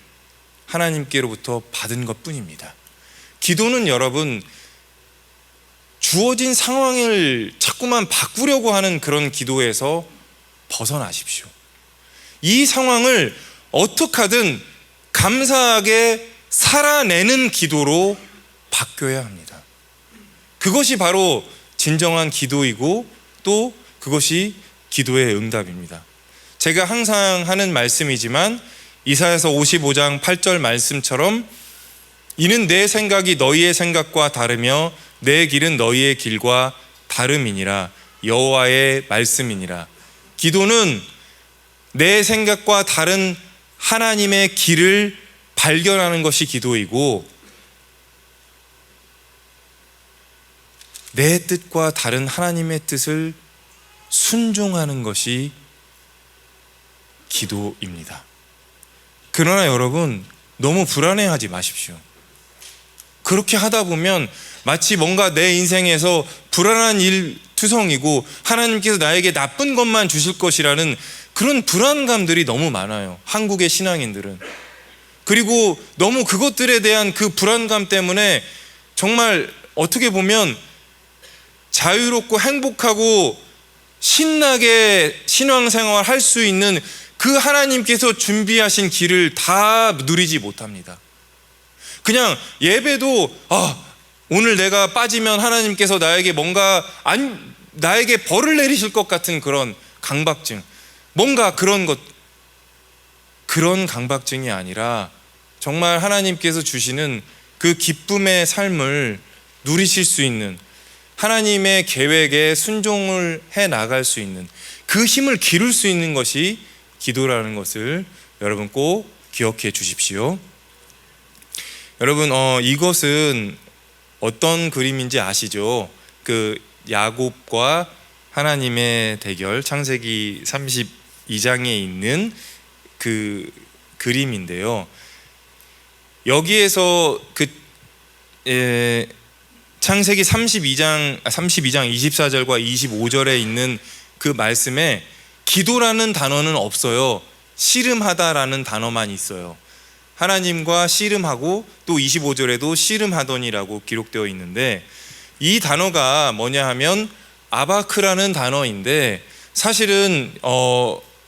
하나님께로부터 받은 것 뿐입니다. 기도는 여러분, 주어진 상황을 자꾸만 바꾸려고 하는 그런 기도에서 벗어나십시오. 이 상황을 어떻게 하든 감사하게 살아내는 기도로 바뀌어야 합니다. 그것이 바로 진정한 기도이고 또 그것이 기도의 응답입니다. 제가 항상 하는 말씀이지만 이사야서 55장 8절 말씀처럼 이는 내 생각이 너희의 생각과 다르며 내 길은 너희의 길과 다름이니라. 여호와의 말씀이니라. 기도는 내 생각과 다른 하나님의 길을 발견하는 것이 기도이고, 내 뜻과 다른 하나님의 뜻을 순종하는 것이 기도입니다. 그러나 여러분, 너무 불안해하지 마십시오. 그렇게 하다 보면 마치 뭔가 내 인생에서 불안한 일투성이고 하나님께서 나에게 나쁜 것만 주실 것이라는 그런 불안감들이 너무 많아요, 한국의 신앙인들은. 그리고 너무 그것들에 대한 그 불안감 때문에 정말 어떻게 보면 자유롭고 행복하고 신나게 신앙생활 할 수 있는 그 하나님께서 준비하신 길을 다 누리지 못합니다. 그냥 예배도 오늘 내가 빠지면 하나님께서 나에게 뭔가 나에게 벌을 내리실 것 같은 그런 강박증, 뭔가 그런 강박증이 아니라 정말 하나님께서 주시는 그 기쁨의 삶을 누리실 수 있는, 하나님의 계획에 순종을 해 나갈 수 있는 그 힘을 기를 수 있는 것이 기도라는 것을 여러분 꼭 기억해 주십시오. 여러분, 이것은 어떤 그림인지 아시죠? 그 야곱과 하나님의 대결, 창세기 32장에 있는 그 그림인데요. 여기에서 창세기 32장 24절과 25절에 있는 그 말씀에 기도라는 단어는 없어요. 씨름하다라는 단어만 있어요. 하나님과 씨름하고 또 25절에도 씨름하더니라고 기록되어 있는데, 이 단어가 뭐냐 하면 아바크라는 단어인데, 사실은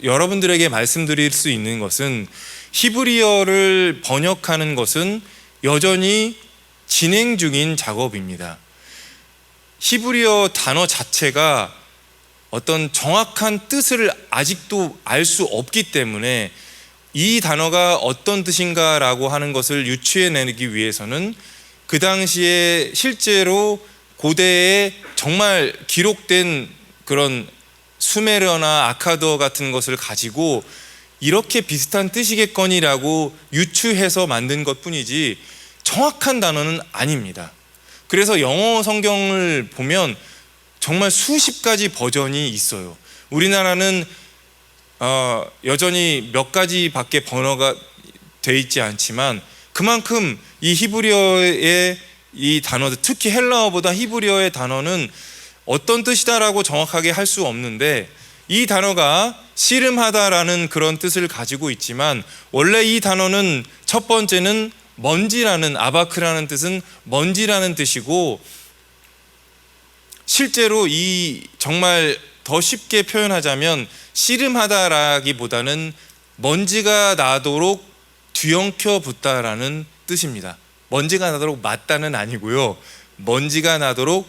여러분들에게 말씀드릴 수 있는 것은 히브리어를 번역하는 것은 여전히 진행 중인 작업입니다. 히브리어 단어 자체가 어떤 정확한 뜻을 아직도 알 수 없기 때문에 이 단어가 어떤 뜻인가라고 하는 것을 유추해내기 위해서는 그 당시에 실제로 고대에 정말 기록된 그런 수메르어나 아카드어 같은 것을 가지고 이렇게 비슷한 뜻이겠거니라고 유추해서 만든 것뿐이지 정확한 단어는 아닙니다. 그래서 영어 성경을 보면 정말 수십 가지 버전이 있어요. 우리나라는 여전히 몇 가지밖에 번호가 돼 있지 않지만 그만큼 이 히브리어의 이 단어들, 특히 헬라어보다 히브리어의 단어는 어떤 뜻이다라고 정확하게 할 수 없는데, 이 단어가 씨름하다라는 그런 뜻을 가지고 있지만 원래 이 단어는 첫 번째는 먼지라는, 아바크라는 뜻은 먼지라는 뜻이고, 실제로 이 정말 더 쉽게 표현하자면 씨름하다라기보다는 먼지가 나도록 뒤엉켜 붙다라는 뜻입니다. 먼지가 나도록 맞다는 아니고요, 먼지가 나도록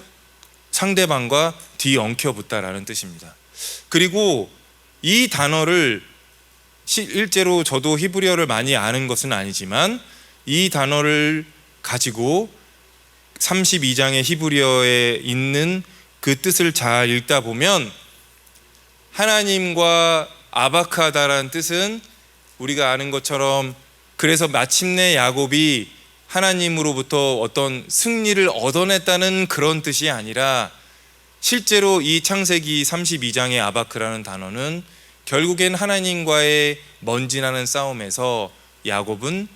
상대방과 뒤엉켜 붙다라는 뜻입니다. 그리고 이 단어를 실제로 저도 히브리어를 많이 아는 것은 아니지만 이 단어를 가지고 32장의 히브리어에 있는 그 뜻을 잘 읽다 보면 하나님과 아바크하다라는 뜻은 우리가 아는 것처럼, 그래서 마침내 야곱이 하나님으로부터 어떤 승리를 얻어냈다는 그런 뜻이 아니라, 실제로 이 창세기 32장의 아바크라는 단어는 결국엔 하나님과의 먼지나는 싸움에서 야곱은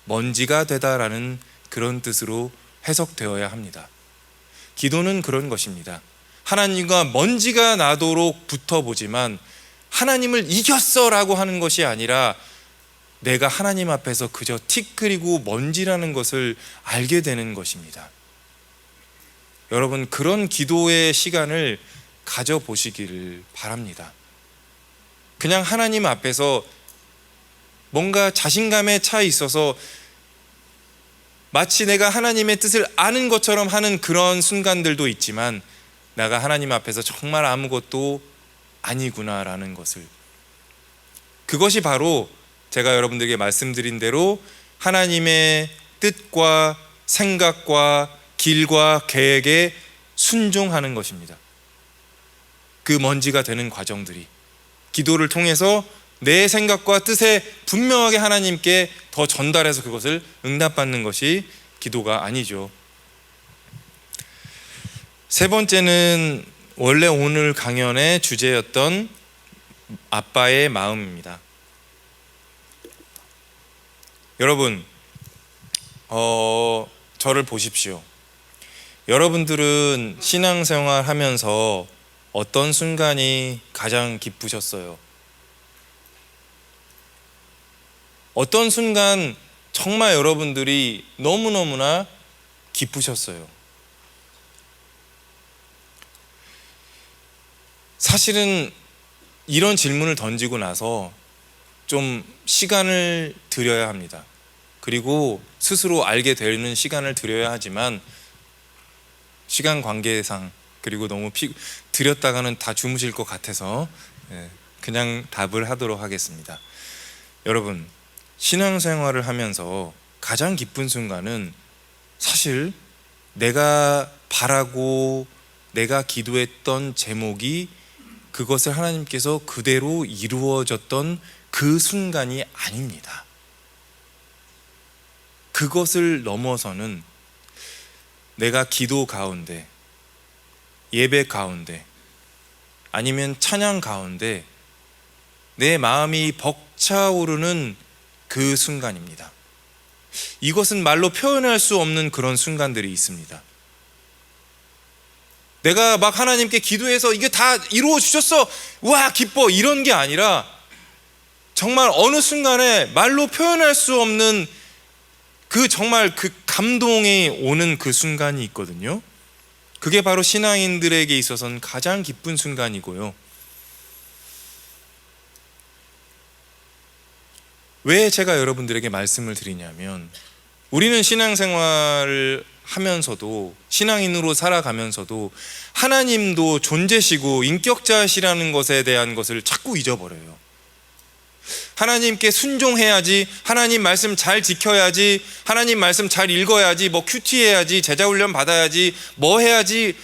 먼지가 되다라는 그런 뜻으로 해석되어야 합니다. 기도는 그런 것입니다. 하나님과 먼지가 나도록 붙어보지만 하나님을 이겼어라고 하는 것이 아니라 내가 하나님 앞에서 그저 티끌이고 먼지라는 것을 알게 되는 것입니다. 여러분, 그런 기도의 시간을 가져보시기를 바랍니다. 그냥 하나님 앞에서 뭔가 자신감에 차 있어서 마치 내가 하나님의 뜻을 아는 것처럼 하는 그런 순간들도 있지만, 내가 하나님 앞에서 정말 아무것도 아니구나라는 것을, 그것이 바로 제가 여러분들에게 말씀드린 대로 하나님의 뜻과 생각과 길과 계획에 순종하는 것입니다. 그 먼지가 되는 과정들이 기도를 통해서 내 생각과 뜻에 분명하게 하나님께 더 전달해서 그것을 응답받는 것이 기도가 아니죠. 세 번째는 원래 오늘 강연의 주제였던 아빠의 마음입니다. 여러분, 저를 보십시오. 여러분들은 신앙생활 하면서 어떤 순간이 가장 기쁘셨어요? 어떤 순간 정말 여러분들이 너무너무나 기쁘셨어요? 사실은 이런 질문을 던지고 나서 좀 시간을 들여야 합니다. 그리고 스스로 알게 되는 시간을 들여야 하지만 시간 관계상, 그리고 너무 드렸다가는 다 주무실 것 같아서 그냥 답을 하도록 하겠습니다. 여러분, 신앙생활을 하면서 가장 기쁜 순간은 사실 내가 바라고 내가 기도했던 제목이 그것을 하나님께서 그대로 이루어졌던 그 순간이 아닙니다. 그것을 넘어서는 내가 기도 가운데, 예배 가운데, 아니면 찬양 가운데 내 마음이 벅차오르는 그 순간입니다. 이것은 말로 표현할 수 없는 그런 순간들이 있습니다. 내가 막 하나님께 기도해서 이게 다 이루어 주셨어, 와 기뻐, 이런 게 아니라 정말 어느 순간에 말로 표현할 수 없는 그 정말 그 감동이 오는 그 순간이 있거든요. 그게 바로 신앙인들에게 있어서는 가장 기쁜 순간이고요. 왜 제가 여러분들에게 말씀을 드리냐면, 우리는 신앙생활을 하면서도, 신앙인으로 살아가면서도 하나님도 존재시고 인격자시라는 것에 대한 것을 자꾸 잊어버려요. 하나님께 순종해야지, 하나님 말씀 잘 지켜야지, 하나님 말씀 잘 읽어야지, 뭐 큐티 해야지, 제자훈련 받아야지, 뭐 해야지,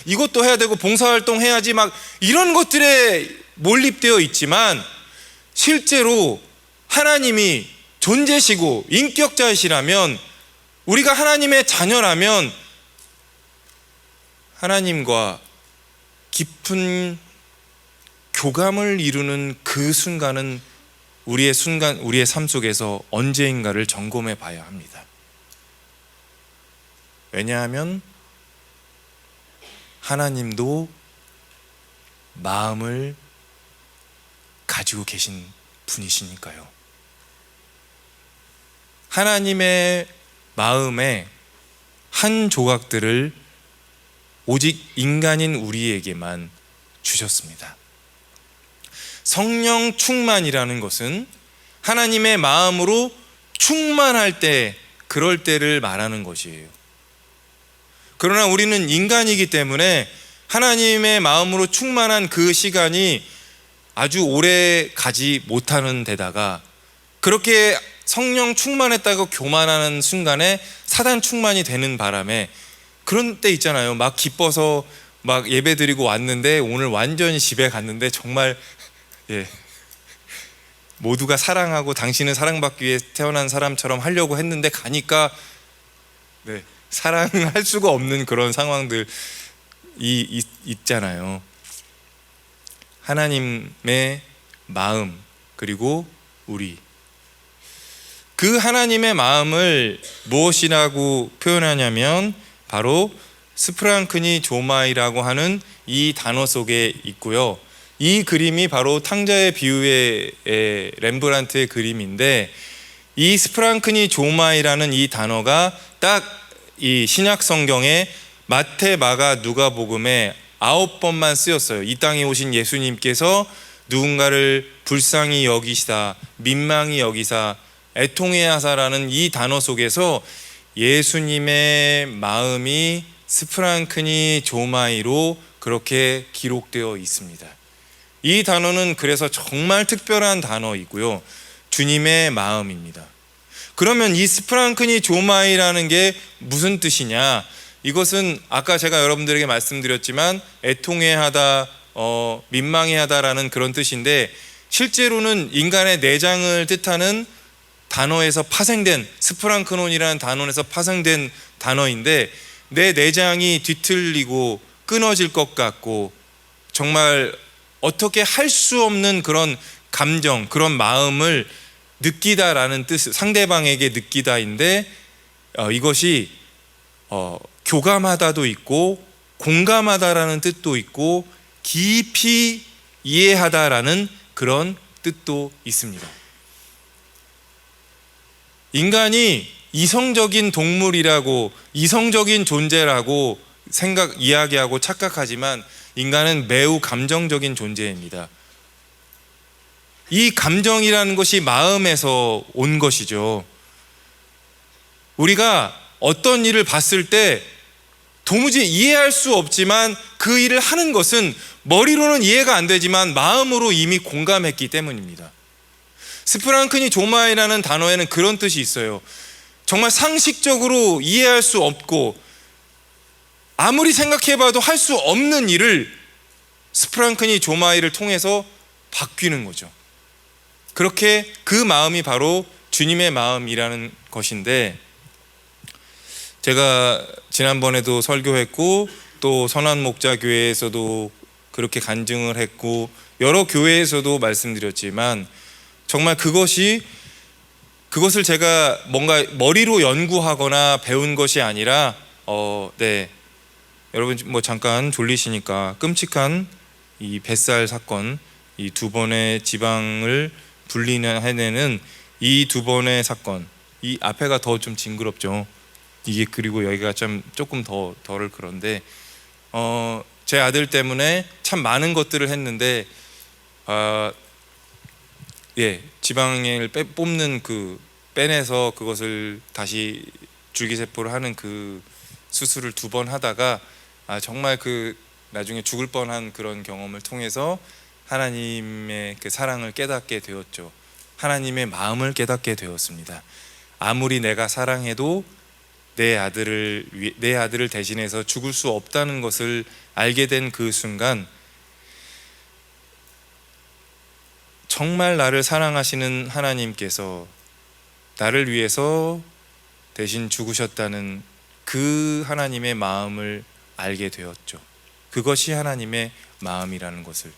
이것도 해야 되고 봉사활동 해야지, 막 이런 것들에 몰입되어 있지만, 실제로 하나님이 존재시고 인격자이시라면, 우리가 하나님의 자녀라면 하나님과 깊은 교감을 이루는 그 순간은 우리의 삶 속에서 언제인가를 점검해 봐야 합니다. 왜냐하면 하나님도 마음을 가지고 계신 분이시니까요. 하나님의 마음의 한 조각들을 오직 인간인 우리에게만 주셨습니다. 성령 충만이라는 것은 하나님의 마음으로 충만할 때, 그럴 때를 말하는 것이에요. 그러나 우리는 인간이기 때문에 하나님의 마음으로 충만한 그 시간이 아주 오래 가지 못하는 데다가, 그렇게 성령 충만했다고 교만하는 순간에 사단 충만이 되는 바람에, 그런 때 있잖아요. 막 기뻐서 막 예배 드리고 왔는데 오늘 완전히 집에 갔는데 정말 모두가 사랑하고 당신은 사랑받기 위해 태어난 사람처럼 하려고 했는데 가니까 사랑할 수가 없는 그런 상황들이 있잖아요. 하나님의 마음, 그리고 우리, 그 하나님의 마음을 무엇이라고 표현하냐면 바로 스프랑크니 조마이라고 하는 이 단어 속에 있고요. 이 그림이 바로 탕자의 비유의 렘브란트의 그림인데, 이 스프랑크니 조마이라는 이 단어가 딱 이 신약 성경에 마태, 마가, 누가복음에 9번만 쓰였어요. 이 땅에 오신 예수님께서 누군가를 불쌍히 여기시다, 민망히 여기사, 애통해 하사라는 이 단어 속에서 예수님의 마음이 스프랑크니 조마이로 그렇게 기록되어 있습니다. 이 단어는 그래서 정말 특별한 단어이고요, 주님의 마음입니다. 그러면 이 스프랑크니 조마이라는 게 무슨 뜻이냐? 이것은 아까 제가 여러분들에게 말씀드렸지만 애통해하다, 민망해하다라는 그런 뜻인데, 실제로는 인간의 내장을 뜻하는 단어에서 파생된, 스프랑크논이라는 단어에서 파생된 단어인데, 내 내장이 뒤틀리고 끊어질 것 같고 정말 어떻게 할 수 없는 그런 감정, 그런 마음을 느끼다라는 뜻, 상대방에게 느끼다인데, 이것이 교감하다도 있고 공감하다라는 뜻도 있고 깊이 이해하다라는 그런 뜻도 있습니다. 인간이 이성적인 동물이라고, 이성적인 존재라고 이야기하고 착각하지만 인간은 매우 감정적인 존재입니다. 이 감정이라는 것이 마음에서 온 것이죠. 우리가 어떤 일을 봤을 때 도무지 이해할 수 없지만 그 일을 하는 것은 머리로는 이해가 안 되지만 마음으로 이미 공감했기 때문입니다. 스프랑크니 조마이라는 단어에는 그런 뜻이 있어요. 정말 상식적으로 이해할 수 없고 아무리 생각해봐도 할 수 없는 일을 스프랑크니 조마이를 통해서 바뀌는 거죠. 그렇게 그 마음이 바로 주님의 마음이라는 것인데, 제가 지난번에도 설교했고 또 선한목자교회에서도 그렇게 간증을 했고 여러 교회에서도 말씀드렸지만, 정말 그것을 제가 뭔가 머리로 연구하거나 배운 것이 아니라 여러분 뭐 잠깐 졸리시니까 끔찍한 이 뱃살 사건, 이 두 번의 지방을 분리해내는 이 두 번의 사건, 이 앞에가 더 좀 징그럽죠. 이게 그리고 여기가 조금 덜 그런데 제 아들 때문에 참 많은 것들을 했는데 지방을 뽑는 빼내서 그것을 다시 줄기세포를 하는 그 수술을 2번 하다가 정말 나중에 죽을 뻔한 그런 경험을 통해서 하나님의 그 사랑을 깨닫게 되었죠. 하나님의 마음을 깨닫게 되었습니다. 아무리 내가 사랑해도 내 아들을 대신해서 죽을 수 없다는 것을 알게 된 그 순간, 정말 나를 사랑하시는 하나님께서 나를 위해서 대신 죽으셨다는 그 하나님의 마음을 알게 되었죠. 그것이 하나님의 마음이라는 것을.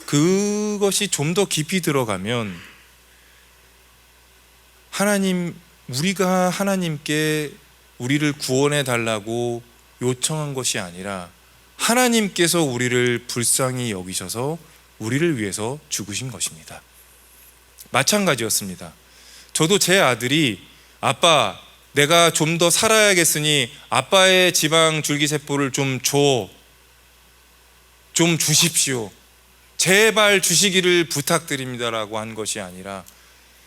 그것이 좀 더 깊이 들어가면 우리가 하나님께 우리를 구원해 달라고 요청한 것이 아니라 하나님께서 우리를 불쌍히 여기셔서 우리를 위해서 죽으신 것입니다. 마찬가지였습니다. 저도 제 아들이 아빠, 내가 좀 더 살아야겠으니 아빠의 지방 줄기세포를 좀 주십시오. 제발 주시기를 부탁드립니다라고 한 것이 아니라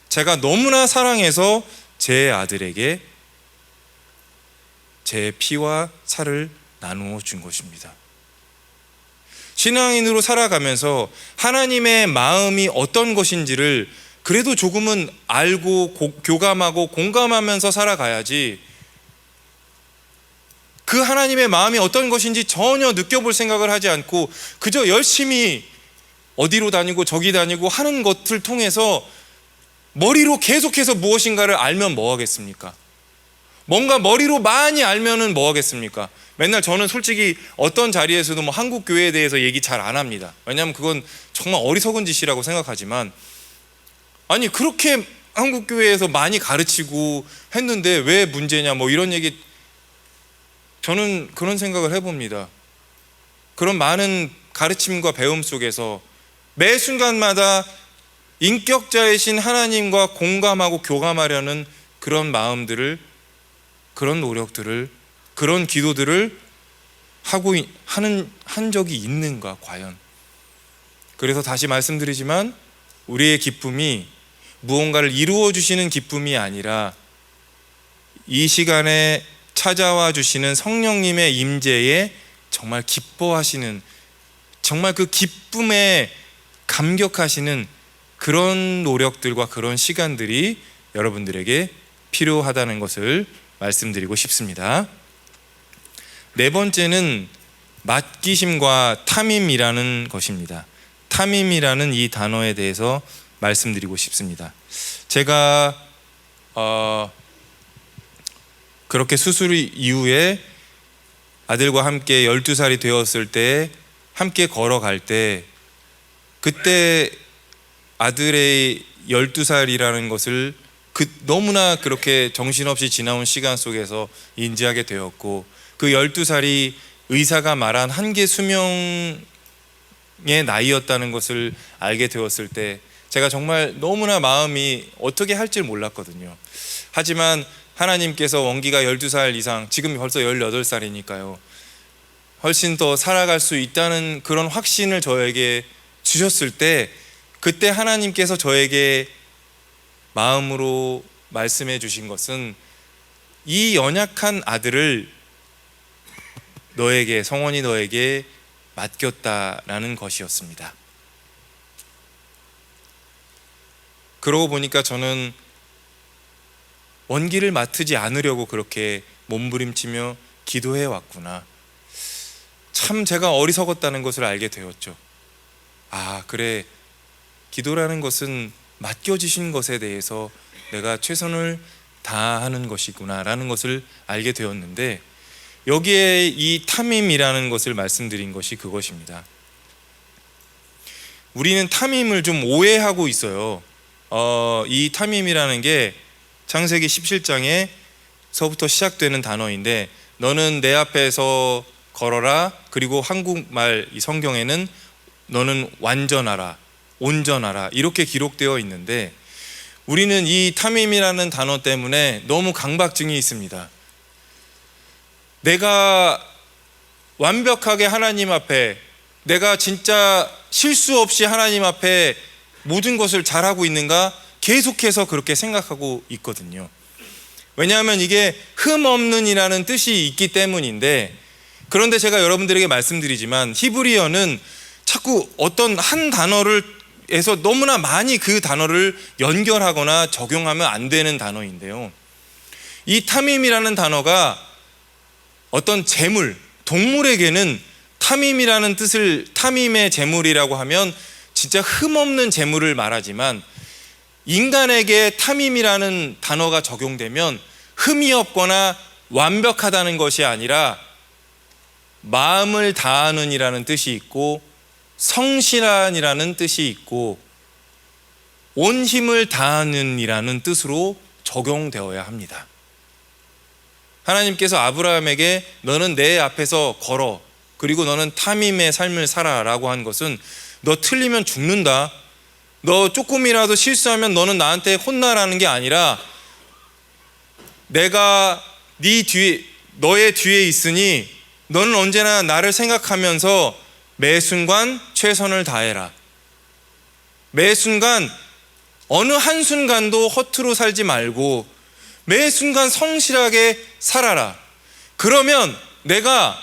제가 너무나 사랑해서 제 아들에게 제 피와 살을 나누어 준 것입니다. 신앙인으로 살아가면서 하나님의 마음이 어떤 것인지를 그래도 조금은 알고 교감하고 공감하면서 살아가야지, 그 하나님의 마음이 어떤 것인지 전혀 느껴볼 생각을 하지 않고 그저 열심히 어디로 다니고 저기 다니고 하는 것을 통해서 머리로 계속해서 무엇인가를 알면 뭐 하겠습니까? 뭔가 머리로 많이 알면은 뭐 하겠습니까? 맨날 저는 솔직히 어떤 자리에서도 뭐 한국 교회에 대해서 얘기 잘 안 합니다. 왜냐하면 그건 정말 어리석은 짓이라고 생각하지만, 아니 그렇게 한국 교회에서 많이 가르치고 했는데 왜 문제냐, 뭐 이런 얘기, 저는 그런 생각을 해봅니다. 그런 많은 가르침과 배움 속에서 매 순간마다 인격자이신 하나님과 공감하고 교감하려는 그런 마음들을, 그런 노력들을, 그런 기도들을 한 적이 있는가 과연. 그래서 다시 말씀드리지만 우리의 기쁨이 무언가를 이루어 주시는 기쁨이 아니라 이 시간에 찾아와 주시는 성령님의 임재에 정말 기뻐하시는, 정말 그 기쁨에 감격하시는 그런 노력들과 그런 시간들이 여러분들에게 필요하다는 것을 말씀드리고 싶습니다. 네 번째는 맡기심과 탐임이라는 것입니다. 탐임이라는 이 단어에 대해서 말씀드리고 싶습니다. 제가 그렇게 수술 이후에 아들과 함께 12살이 되었을 때 함께 걸어갈 때, 그때 아들의 12살이라는 것을 너무나 그렇게 정신없이 지나온 시간 속에서 인지하게 되었고, 그 12살이 의사가 말한 한계 수명의 나이였다는 것을 알게 되었을 때 제가 정말 너무나 마음이 어떻게 할지 몰랐거든요. 하지만 하나님께서 원기가 12살 이상, 지금 벌써 18살이니까요 훨씬 더 살아갈 수 있다는 그런 확신을 저에게 주셨을 때, 그때 하나님께서 저에게 마음으로 말씀해 주신 것은 이 연약한 아들을 너에게, 성원이 너에게 맡겼다라는 것이었습니다. 그러고 보니까 저는 원기를 맡지 않으려고 그렇게 몸부림치며 기도해 왔구나. 참 제가 어리석었다는 것을 알게 되었죠. 아, 그래, 기도라는 것은 맡겨주신 것에 대해서 내가 최선을 다하는 것이구나 라는 것을 알게 되었는데, 여기에 이 탐임이라는 것을 말씀드린 것이 그것입니다. 우리는 탐임을 좀 오해하고 있어요. 이 탐임이라는 게 창세기 17장에서부터 시작되는 단어인데, 너는 내 앞에서 걸어라, 그리고 한국말 이 성경에는 너는 완전하라, 온전하라 이렇게 기록되어 있는데, 우리는 이 탐임이라는 단어 때문에 너무 강박증이 있습니다. 내가 완벽하게 하나님 앞에, 내가 진짜 실수 없이 하나님 앞에 모든 것을 잘하고 있는가 계속해서 그렇게 생각하고 있거든요. 왜냐하면 이게 흠 없는이라는 뜻이 있기 때문인데, 그런데 제가 여러분들에게 말씀드리지만 히브리어는 자꾸 어떤 한 단어를 해서 너무나 많이 그 단어를 연결하거나 적용하면 안 되는 단어인데요, 이 탐임이라는 단어가 어떤 재물, 동물에게는 탐임이라는 뜻을, 탐임의 재물이라고 하면 진짜 흠없는 재물을 말하지만, 인간에게 탐임이라는 단어가 적용되면 흠이 없거나 완벽하다는 것이 아니라 마음을 다하는 이라는 뜻이 있고, 성실한이라는 뜻이 있고, 온 힘을 다하는 이라는 뜻으로 적용되어야 합니다. 하나님께서 아브라함에게 너는 내 앞에서 걸어, 그리고 너는 탐임의 삶을 살아라고 한 것은 너 틀리면 죽는다, 너 조금이라도 실수하면 너는 나한테 혼나라는 게 아니라, 내가 네 뒤에, 너의 뒤에 있으니 너는 언제나 나를 생각하면서 매 순간 최선을 다해라. 매 순간 어느 한순간도 허투루 살지 말고 매 순간 성실하게 살아라. 그러면 내가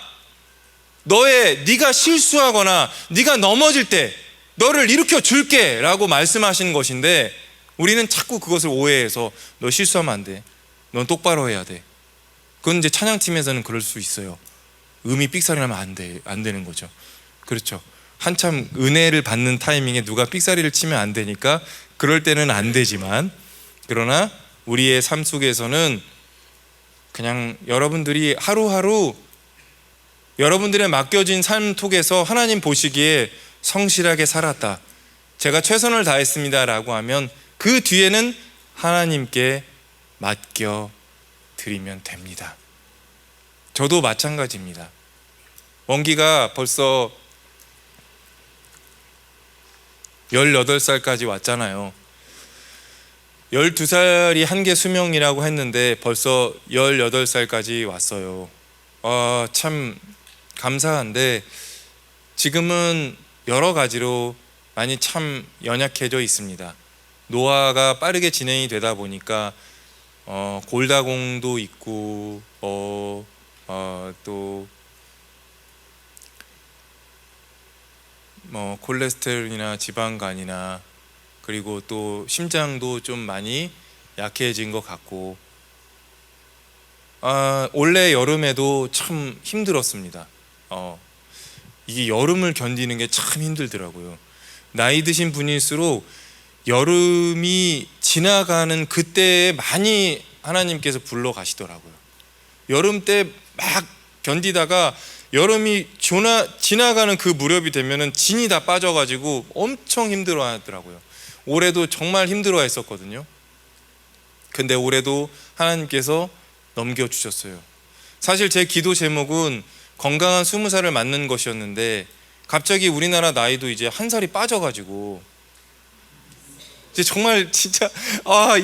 네가 실수하거나 네가 넘어질 때 너를 일으켜 줄게 라고 말씀하시는 것인데, 우리는 자꾸 그것을 오해해서 너 실수하면 안 돼, 넌 똑바로 해야 돼. 그건 이제 찬양팀에서는 그럴 수 있어요. 음이 삑사리 나면 안 되는 거죠. 그렇죠. 한참 은혜를 받는 타이밍에 누가 삑사리를 치면 안 되니까 그럴 때는 안 되지만, 그러나 우리의 삶 속에서는 그냥 여러분들이 하루하루 여러분들의 맡겨진 삶 속에서 하나님 보시기에 성실하게 살았다, 제가 최선을 다했습니다 라고 하면 그 뒤에는 하나님께 맡겨 드리면 됩니다. 저도 마찬가지입니다. 원기가 벌써 18살까지 왔잖아요. 12살이 한계 수명이라고 했는데 벌써 18살까지 왔어요. 참 감사한데, 지금은 여러 가지로 많이 참 연약해져 있습니다. 노화가 빠르게 진행이 되다 보니까 골다공도 있고 또 콜레스테롤이나 지방간이나, 그리고 또 심장도 좀 많이 약해진 것 같고, 올해 여름에도 참 힘들었습니다. 이게 여름을 견디는 게 참 힘들더라고요. 나이 드신 분일수록 여름이 지나가는 그때에 많이 하나님께서 불러 가시더라고요. 여름 때 막 견디다가 여름이 지나가는 그 무렵이 되면은 진이 다 빠져가지고 엄청 힘들어 하더라고요. 올해도 정말 힘들어 했었거든요. 근데 올해도 하나님께서 넘겨주셨어요. 사실 제 기도 제목은 건강한 20살을 맞는 것이었는데, 갑자기 우리나라 나이도 이제 한 살이 빠져가지고 이제 정말 진짜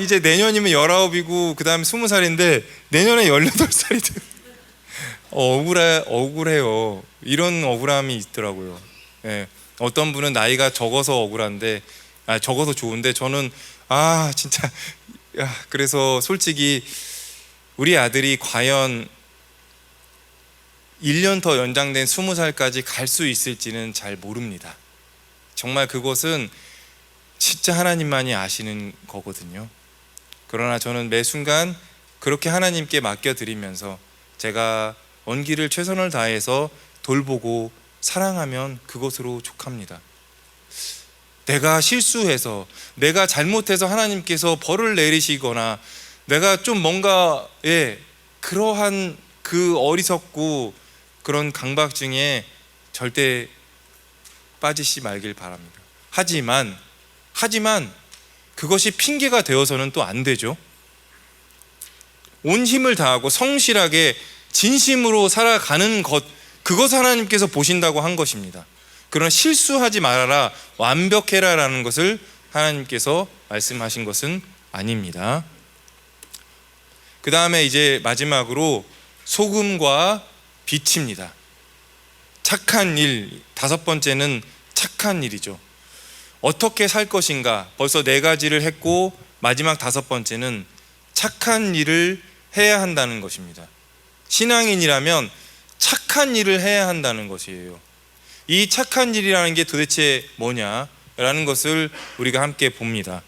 이제 내년이면 19이고 그 다음에 20살인데 내년에 18살이 돼요. 억울해요. 이런 억울함이 있더라고요. 예. 어떤 분은 나이가 적어서 억울한데, 적어서 좋은데, 저는 진짜 그래서 솔직히 우리 아들이 과연 1년 더 연장된 20살까지 갈 수 있을지는 잘 모릅니다. 정말 그것은 진짜 하나님만이 아시는 거거든요. 그러나 저는 매 순간 그렇게 하나님께 맡겨드리면서 제가 언기를 최선을 다해서 돌보고 사랑하면 그것으로 족합니다. 내가 실수해서, 내가 잘못해서 하나님께서 벌을 내리시거나 내가 좀 뭔가 그러한 그 어리석고 그런 강박증에 절대 빠지시 말길 바랍니다. 하지만 그것이 핑계가 되어서는 또 안 되죠. 온 힘을 다하고 성실하게 진심으로 살아가는 것, 그것 하나님께서 보신다고 한 것입니다. 그러나 실수하지 말아라, 완벽해라 라는 것을 하나님께서 말씀하신 것은 아닙니다. 그 다음에 이제 마지막으로 소금과 빛입니다. 착한 일, 5번째는 착한 일이죠. 어떻게 살 것인가, 벌써 4가지를 했고 마지막 5번째는 착한 일을 해야 한다는 것입니다. 신앙인이라면 착한 일을 해야 한다는 것이에요. 이 착한 일이라는 게 도대체 뭐냐라는 것을 우리가 함께 봅니다.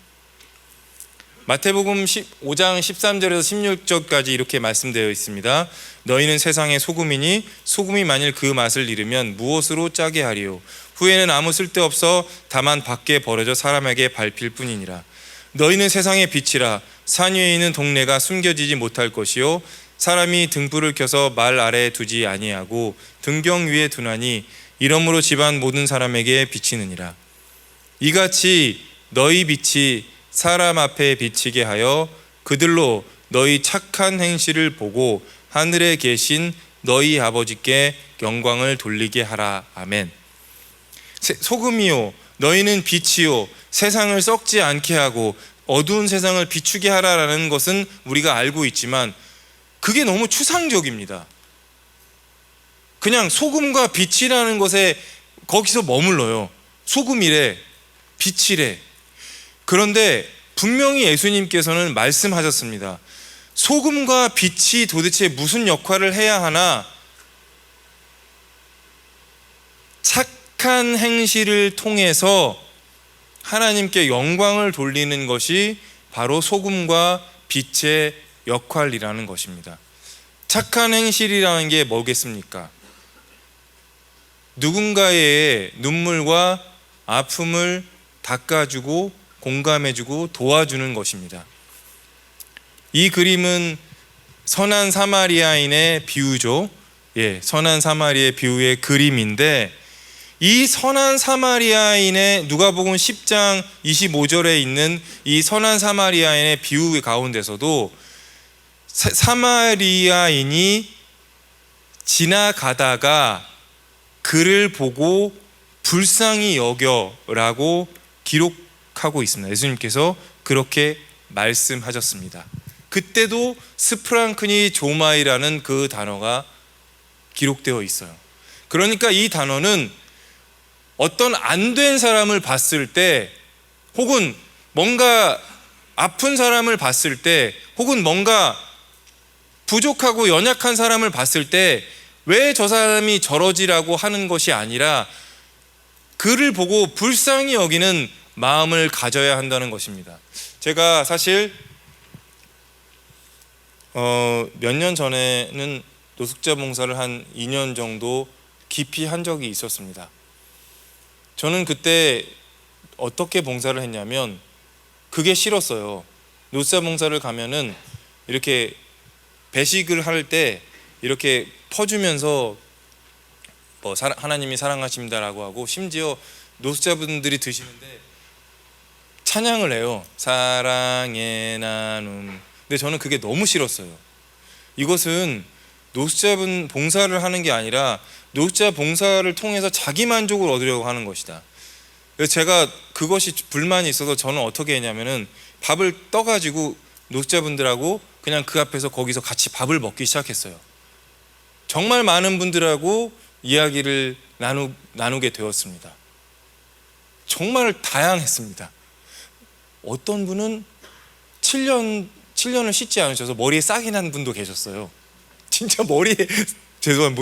마태복음 5장 13절에서 16절까지 이렇게 말씀되어 있습니다. 너희는 세상의 소금이니 소금이 만일 그 맛을 잃으면 무엇으로 짜게 하리요? 후에는 아무 쓸데없어 다만 밖에 버려져 사람에게 밟힐 뿐이니라. 너희는 세상의 빛이라. 산 위에 있는 동네가 숨겨지지 못할 것이요 사람이 등불을 켜서 말 아래에 두지 아니하고 등경 위에 두나니 이러므로 집안 모든 사람에게 비치느니라. 이같이 너희 빛이 사람 앞에 비치게 하여 그들로 너희 착한 행실을 보고 하늘에 계신 너희 아버지께 영광을 돌리게 하라. 아멘. 소금이요 너희는 빛이요 세상을 썩지 않게 하고 어두운 세상을 비추게 하라라는 것은 우리가 알고 있지만 그게 너무 추상적입니다. 그냥 소금과 빛이라는 것에 거기서 머물러요. 소금이래, 빛이래. 그런데 분명히 예수님께서는 말씀하셨습니다. 소금과 빛이 도대체 무슨 역할을 해야 하나? 착한 행실을 통해서 하나님께 영광을 돌리는 것이 바로 소금과 빛의 역할이라는 것입니다. 착한 행실이라는 게 뭐겠습니까? 누군가의 눈물과 아픔을 닦아주고 공감해주고 도와주는 것입니다. 이 그림은 선한 사마리아인의 비유죠. 선한 사마리아의 비유의 그림인데 이 선한 사마리아인의 누가복음 10장 25절에 있는 이 선한 사마리아인의 비유 가운데서도 사마리아인이 지나가다가 그를 보고 불쌍히 여겨라고 기록하고 있습니다. 예수님께서 그렇게 말씀하셨습니다. 그때도 스프랑크니 조마이라는 그 단어가 기록되어 있어요. 그러니까 이 단어는 어떤 안 된 사람을 봤을 때 혹은 뭔가 아픈 사람을 봤을 때 혹은 뭔가 부족하고 연약한 사람을 봤을 때 왜 저 사람이 저러지라고 하는 것이 아니라 그를 보고 불쌍히 여기는 마음을 가져야 한다는 것입니다. 제가 사실 몇 년 전에는 노숙자 봉사를 한 2년 정도 깊이 한 적이 있었습니다. 저는 그때 어떻게 봉사를 했냐면 그게 싫었어요. 노숙자 봉사를 가면은 이렇게 배식을 할 때 이렇게 퍼주면서 하나님이 사랑하십니다라고 하고 심지어 노숙자분들이 드시는데 찬양을 해요. 사랑의 나눔. 근데 저는 그게 너무 싫었어요. 이것은 노숙자분 봉사를 하는 게 아니라 노숙자 봉사를 통해서 자기 만족을 얻으려고 하는 것이다. 그래서 제가 그것이 불만이 있어서 저는 어떻게 했냐면은 밥을 떠가지고 노숙자분들하고 그냥 그 앞에서 거기서 같이 밥을 먹기 시작했어요. 정말 많은 분들하고 이야기를 나누게 되었습니다. 정말 다양했습니다. 어떤 분은 7년 7년을 씻지 않으셔서 머리에 싹이 난 분도 계셨어요. 진짜 머리에 죄송한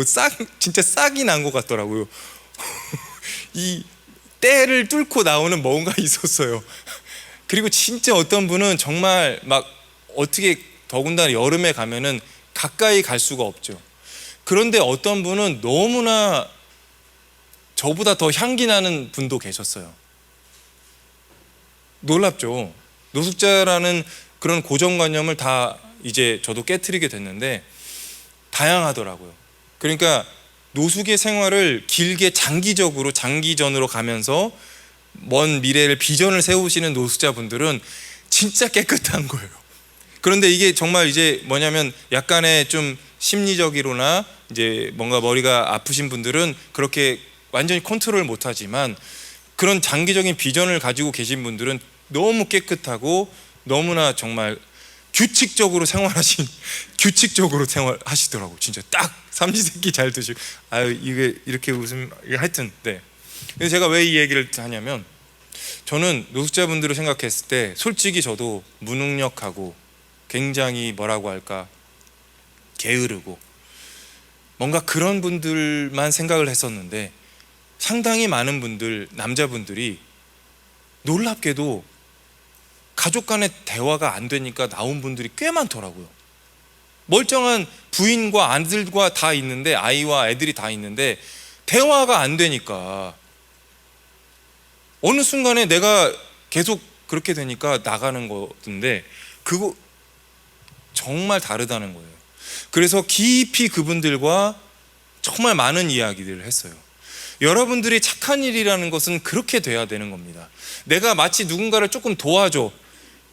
진짜 싹이 난 것 같더라고요. 이 때를 뚫고 나오는 뭔가 있었어요. 그리고 진짜 어떤 분은 정말 막 어떻게 더군다나 여름에 가면은 가까이 갈 수가 없죠. 그런데 어떤 분은 너무나 저보다 더 향기 나는 분도 계셨어요. 놀랍죠. 노숙자라는 그런 고정관념을 다 이제 저도 깨트리게 됐는데 다양하더라고요. 그러니까 노숙의 생활을 길게 장기전으로 가면서 먼 미래를 비전을 세우시는 노숙자분들은 진짜 깨끗한 거예요. 그런데 이게 정말 이제 뭐냐면 약간의 좀 심리적이로나 이제 뭔가 머리가 아프신 분들은 그렇게 완전히 컨트롤 못하지만 그런 장기적인 비전을 가지고 계신 분들은 너무 깨끗하고 너무나 정말 규칙적으로 생활하시더라고. 진짜 딱 삼시세끼 잘 드시고 이게 이렇게 하여튼 네. 그래서 제가 왜 이 얘기를 하냐면 저는 노숙자분들을 생각했을 때 솔직히 저도 무능력하고 굉장히 뭐라고 할까 게으르고 뭔가 그런 분들만 생각을 했었는데 상당히 많은 분들 남자분들이 놀랍게도 가족 간의 대화가 안 되니까 나온 분들이 꽤 많더라고요. 멀쩡한 부인과 아들과 다 있는데 아이와 애들이 다 있는데 대화가 안 되니까 어느 순간에 내가 계속 그렇게 되니까 나가는 건데 그거 정말 다르다는 거예요. 그래서 깊이 그분들과 정말 많은 이야기들을 했어요. 여러분들이 착한 일이라는 것은 그렇게 돼야 되는 겁니다. 내가 마치 누군가를 조금 도와줘.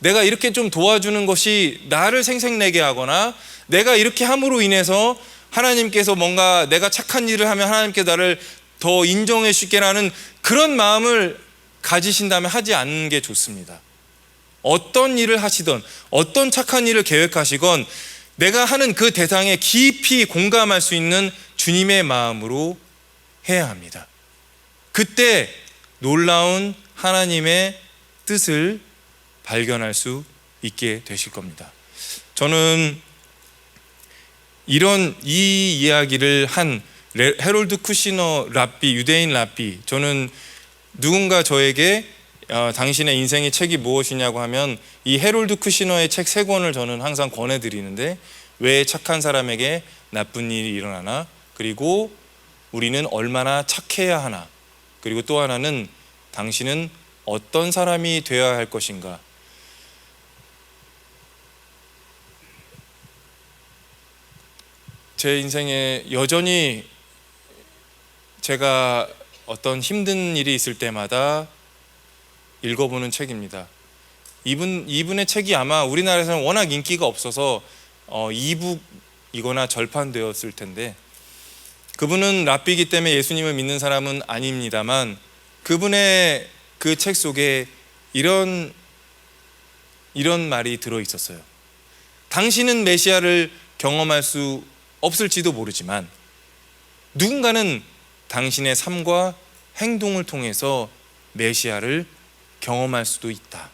내가 이렇게 좀 도와주는 것이 나를 생색내게 하거나 내가 이렇게 함으로 인해서 하나님께서 뭔가 내가 착한 일을 하면 하나님께 나를 더 인정해 주시게라는 그런 마음을 가지신다면 하지 않는 게 좋습니다. 어떤 일을 하시던 어떤 착한 일을 계획하시건 내가 하는 그 대상에 깊이 공감할 수 있는 주님의 마음으로 해야 합니다. 그때 놀라운 하나님의 뜻을 발견할 수 있게 되실 겁니다. 저는 이 이야기를 한 헤롤드 쿠시너 랍비, 유대인 랍비, 저는 누군가 저에게 당신의 인생의 책이 무엇이냐고 하면 이 헤롤드 쿠시너의 책 3권을 저는 항상 권해드리는데 왜 착한 사람에게 나쁜 일이 일어나나, 그리고 우리는 얼마나 착해야 하나, 그리고 또 하나는 당신은 어떤 사람이 되어야 할 것인가. 제 인생에 여전히 제가 어떤 힘든 일이 있을 때마다 읽어보는 책입니다. 이분의 책이 아마 우리나라에서는 워낙 인기가 없어서 이북이거나 절판되었을 텐데, 그분은 랍비이기 때문에 예수님을 믿는 사람은 아닙니다만 그분의 그 책 속에 이런 말이 들어있었어요. 당신은 메시아를 경험할 수 없을지도 모르지만 누군가는 당신의 삶과 행동을 통해서 메시아를 경험할 수도 있다.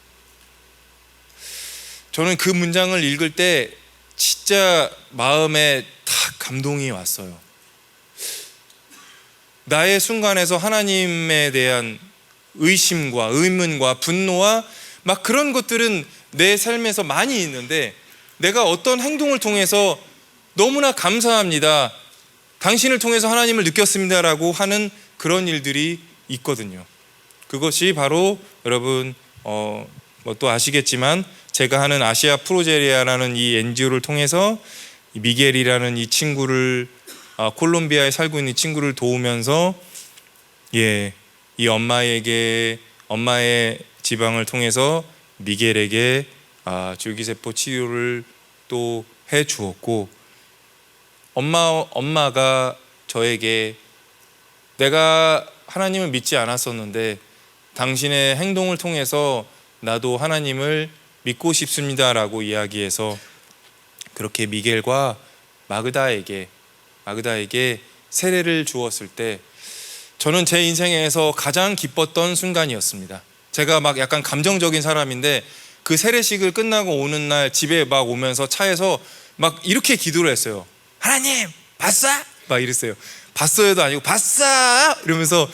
저는 그 문장을 읽을 때 진짜 마음에 탁 감동이 왔어요. 나의 순간에서 하나님에 대한 의심과 의문과 분노와 막 그런 것들은 내 삶에서 많이 있는데 내가 어떤 행동을 통해서 너무나 감사합니다, 당신을 통해서 하나님을 느꼈습니다라고 하는 그런 일들이 있거든요. 그것이 바로 여러분 뭐 또 아시겠지만 제가 하는 아시아 프로제리아라는 이 NGO를 통해서 미겔이라는 이 친구를 콜롬비아에 살고 있는 친구를 도우면서 이 엄마의 지방을 통해서 미겔에게 줄기세포 치료를 또 해 주었고, 엄마가 저에게 내가 하나님을 믿지 않았었는데 당신의 행동을 통해서 나도 하나님을 믿고 싶습니다라고 이야기해서 그렇게 미겔과 마그다에게 세례를 주었을 때 저는 제 인생에서 가장 기뻤던 순간이었습니다. 제가 막 약간 감정적인 사람인데 그 세례식을 끝나고 오는 날 집에 막 오면서 차에서 막 이렇게 기도를 했어요. 하나님 봤어? 막 이랬어요. 봤어요도 아니고 봤어 이러면서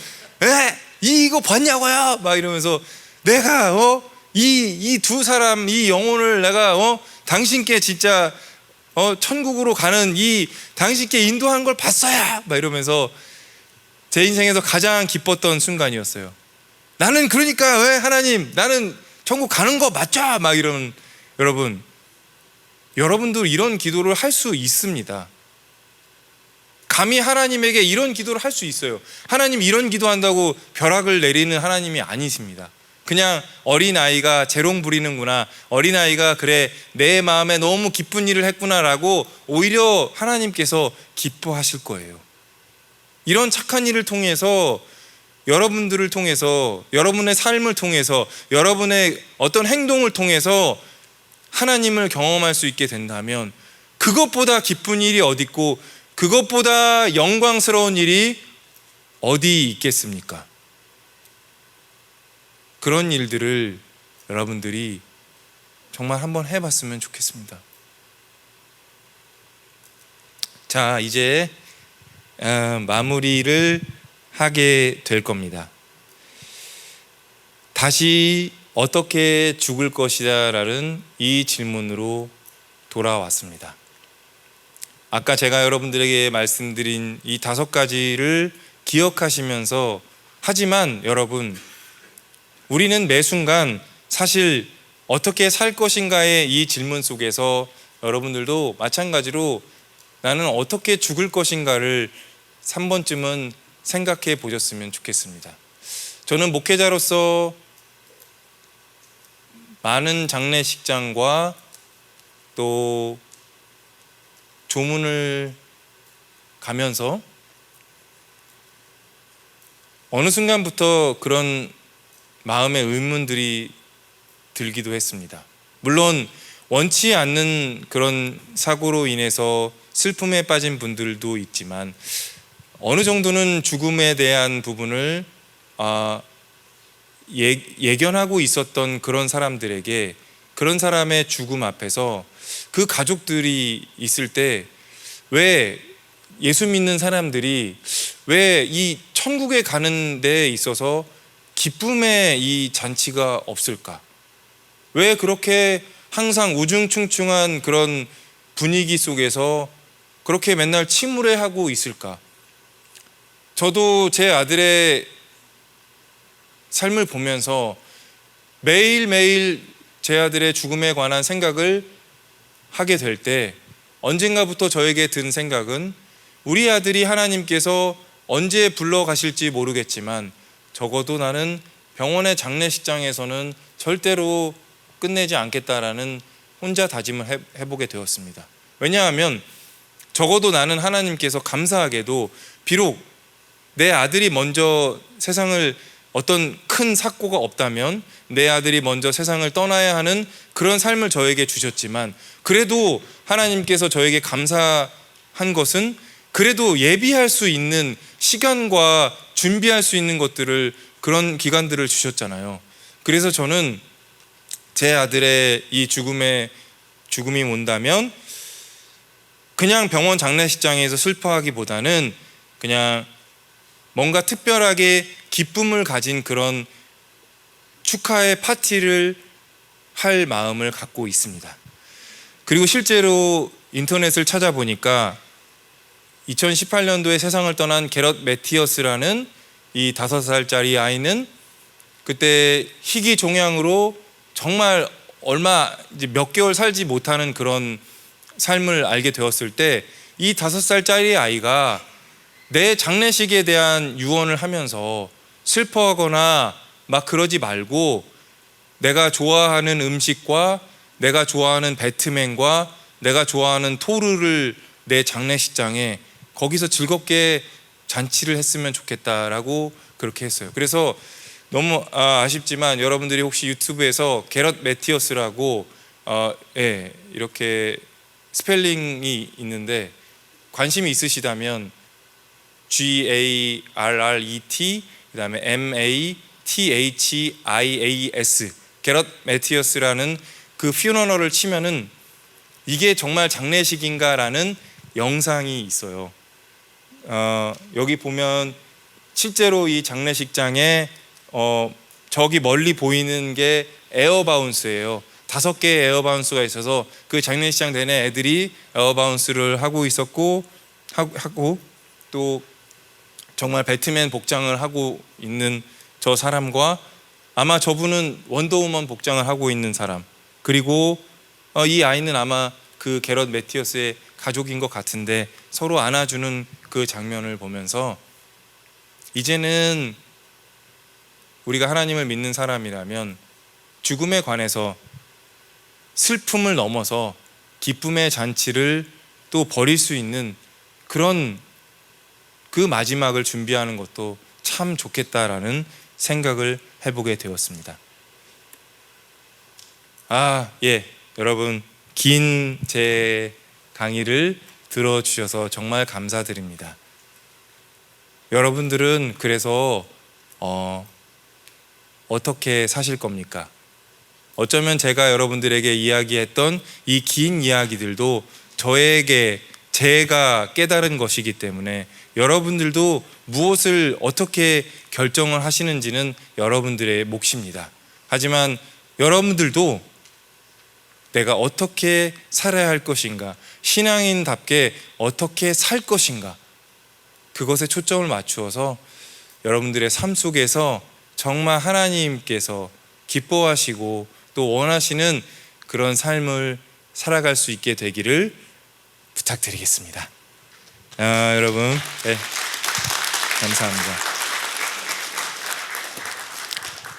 이거 봤냐고요? 막 이러면서 내가 이 두 사람 이 영혼을 내가 당신께 진짜 천국으로 가는 이 당신께 인도한 걸 봤어요. 막 이러면서 제 인생에서 가장 기뻤던 순간이었어요. 나는 그러니까 왜 하나님 나는 천국 가는 거 맞죠? 막 이런 여러분도 이런 기도를 할 수 있습니다. 감히 하나님에게 이런 기도를 할 수 있어요. 하나님 이런 기도한다고 벼락을 내리는 하나님이 아니십니다. 그냥 어린아이가 재롱 부리는구나, 어린아이가 그래 내 마음에 너무 기쁜 일을 했구나라고 오히려 하나님께서 기뻐하실 거예요. 이런 착한 일을 통해서 여러분들을 통해서 여러분의 삶을 통해서 여러분의 어떤 행동을 통해서 하나님을 경험할 수 있게 된다면 그것보다 기쁜 일이 어디 있고 그것보다 영광스러운 일이 어디 있겠습니까? 그런 일들을 여러분들이 정말 한번 해봤으면 좋겠습니다. 자, 이제 마무리를 하게 될 겁니다. 다시 어떻게 죽을 것이다 라는 이 질문으로 돌아왔습니다. 아까 제가 여러분들에게 말씀드린 이 5가지를 기억하시면서, 하지만 여러분, 우리는 매 순간 사실 어떻게 살 것인가의 이 질문 속에서 여러분들도 마찬가지로 나는 어떻게 죽을 것인가를 3번쯤은 생각해 보셨으면 좋겠습니다. 저는 목회자로서 많은 장례식장과 또 조문을 가면서 어느 순간부터 그런 마음의 의문들이 들기도 했습니다. 물론 원치 않는 그런 사고로 인해서 슬픔에 빠진 분들도 있지만 어느 정도는 죽음에 대한 부분을 예견하고 있었던 그런 사람들에게, 그런 사람의 죽음 앞에서 그 가족들이 있을 때 왜 예수 믿는 사람들이 왜 이 천국에 가는 데 있어서 기쁨의 이 잔치가 없을까? 왜 그렇게 항상 우중충충한 그런 분위기 속에서 그렇게 맨날 침울해하고 있을까? 저도 제 아들의 삶을 보면서 매일매일 제 아들의 죽음에 관한 생각을 하게 될 때 언젠가부터 저에게 든 생각은 우리 아들이 하나님께서 언제 불러가실지 모르겠지만 적어도 나는 병원의 장례식장에서는 절대로 끝내지 않겠다라는 혼자 다짐을 해보게 되었습니다. 왜냐하면 적어도 나는 하나님께서 감사하게도 비록 내 아들이 먼저 세상을, 어떤 큰 사고가 없다면 내 아들이 먼저 세상을 떠나야 하는 그런 삶을 저에게 주셨지만 그래도 하나님께서 저에게 감사한 것은 그래도 예비할 수 있는 시간과 준비할 수 있는 것들을, 그런 기간들을 주셨잖아요. 그래서 저는 제 아들의 이 죽음이 온다면 그냥 병원 장례식장에서 슬퍼하기보다는 그냥 뭔가 특별하게 기쁨을 가진 그런 축하의 파티를 할 마음을 갖고 있습니다. 그리고 실제로 인터넷을 찾아보니까 2018년도에 세상을 떠난 게럿 매티어스라는 이 5살짜리 아이는 그때 희귀종양으로 정말 이제 몇 개월 살지 못하는 그런 삶을 알게 되었을 때 이 5살짜리 아이가 내 장례식에 대한 유언을 하면서 슬퍼하거나 막 그러지 말고 내가 좋아하는 음식과 내가 좋아하는 배트맨과 내가 좋아하는 토르를 내 장례식장에 거기서 즐겁게 잔치를 했으면 좋겠다라고 그렇게 했어요. 그래서 너무 아쉽지만 여러분들이 혹시 유튜브에서 게럿 매티어스라고 이렇게 스펠링이 있는데 관심이 있으시다면 GARRET 그다음에 MATHIAS 게럿 매티어스라는 그 퓨너럴을 치면은 이게 정말 장례식인가라는 영상이 있어요. 여기 보면 실제로 이 장례식장에 저기 멀리 보이는 게 에어바운스예요. 5개의 에어바운스가 있어서 그 장례식장 내내 애들이 에어바운스를 하고 있었고 하고 또 정말 배트맨 복장을 하고 있는 저 사람과 아마 저분은 원더우먼 복장을 하고 있는 사람, 그리고 이 아이는 아마 그 게럿 매티어스의 가족인 것 같은데 서로 안아주는 그 장면을 보면서 이제는 우리가 하나님을 믿는 사람이라면 죽음에 관해서 슬픔을 넘어서 기쁨의 잔치를 또 벌일 수 있는 그런 그 마지막을 준비하는 것도 참 좋겠다라는 생각을 해보게 되었습니다. 여러분 긴 제 강의를 들어주셔서 정말 감사드립니다. 여러분들은 그래서 어떻게 사실 겁니까? 어쩌면 제가 여러분들에게 이야기했던 이 긴 이야기들도 저에게 제가 깨달은 것이기 때문에 여러분들도 무엇을 어떻게 결정을 하시는지는 여러분들의 몫입니다. 하지만 여러분들도 내가 어떻게 살아야 할 것인가, 신앙인답게 어떻게 살 것인가, 그것에 초점을 맞추어서 여러분들의 삶 속에서 정말 하나님께서 기뻐하시고 또 원하시는 그런 삶을 살아갈 수 있게 되기를 부탁드리겠습니다. 여러분, 감사합니다.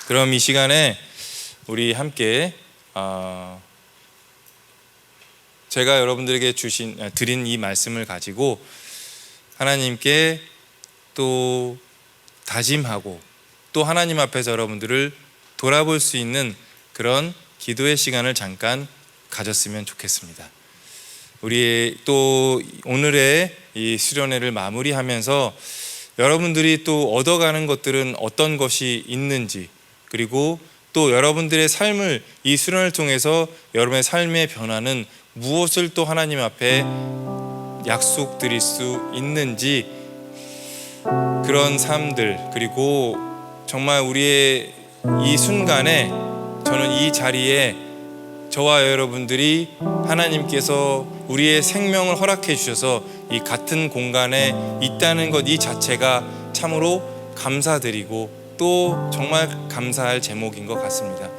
그럼 이 시간에 우리 함께 제가 여러분들에게 드린 이 말씀을 가지고 하나님께 또 다짐하고 또 하나님 앞에서 여러분들을 돌아볼 수 있는 그런 기도의 시간을 잠깐 가졌으면 좋겠습니다. 우리 또 오늘의 이 수련회를 마무리하면서 여러분들이 또 얻어가는 것들은 어떤 것이 있는지, 그리고 또 여러분들의 삶을 이 수련을 통해서 여러분의 삶의 변화는 무엇을 또 하나님 앞에 약속드릴 수 있는지, 그런 삶들, 그리고 정말 우리의 이 순간에 저는 이 자리에 저와 여러분들이 하나님께서 우리의 생명을 허락해 주셔서 이 같은 공간에 있다는 것 이 자체가 참으로 감사드리고 또 정말 감사할 제목인 것 같습니다.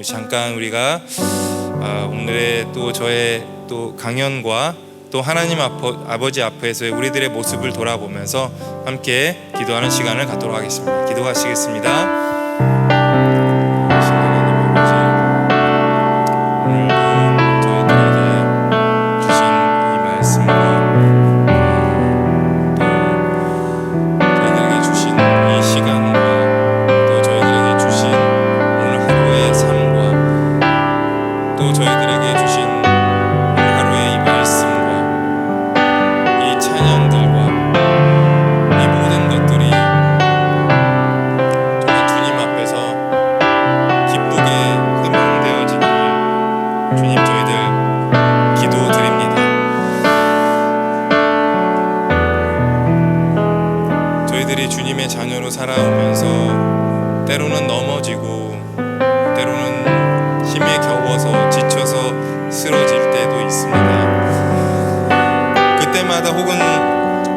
잠깐 우리가 오늘의 또 저의 또 강연과 또 하나님 아버지 앞에서의 우리들의 모습을 돌아보면서 함께 기도하는 시간을 갖도록 하겠습니다. 기도하시겠습니다. 주님의 자녀로 살아오면서 때로는 넘어지고 때로는 힘에 겨워서 지쳐서 쓰러질 때도 있습니다. 그때마다 혹은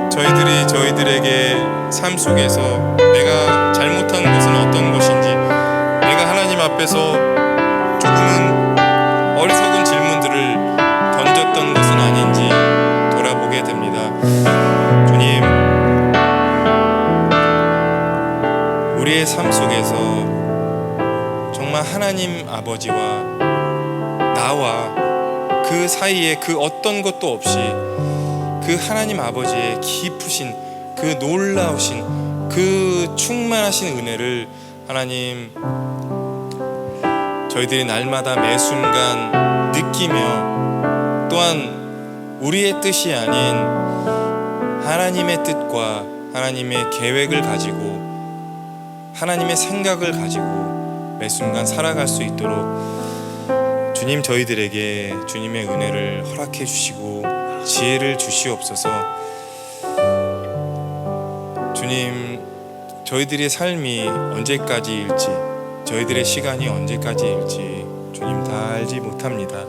저희들에게 삶 속에서 내가 잘못한 것은 어떤 것인지, 내가 하나님 앞에서 조금은 어리석은 질문들을 던졌던 것은 아닌지 돌아보게 됩니다. 주님, 우리의 삶 속에서 정말 하나님 아버지와 나와 그 사이에 그 어떤 것도 없이 그 하나님 아버지의 깊으신 그 놀라우신 그 충만하신 은혜를 하나님 저희들이 날마다 매 순간 느끼며, 또한 우리의 뜻이 아닌 하나님의 뜻과 하나님의 계획을 가지고 하나님의 생각을 가지고 매 순간 살아갈 수 있도록 주님, 저희들에게 주님의 은혜를 허락해 주시고 지혜를 주시옵소서. 주님, 저희들의 삶이 언제까지일지, 저희들의 시간이 언제까지일지 주님 다 알지 못합니다.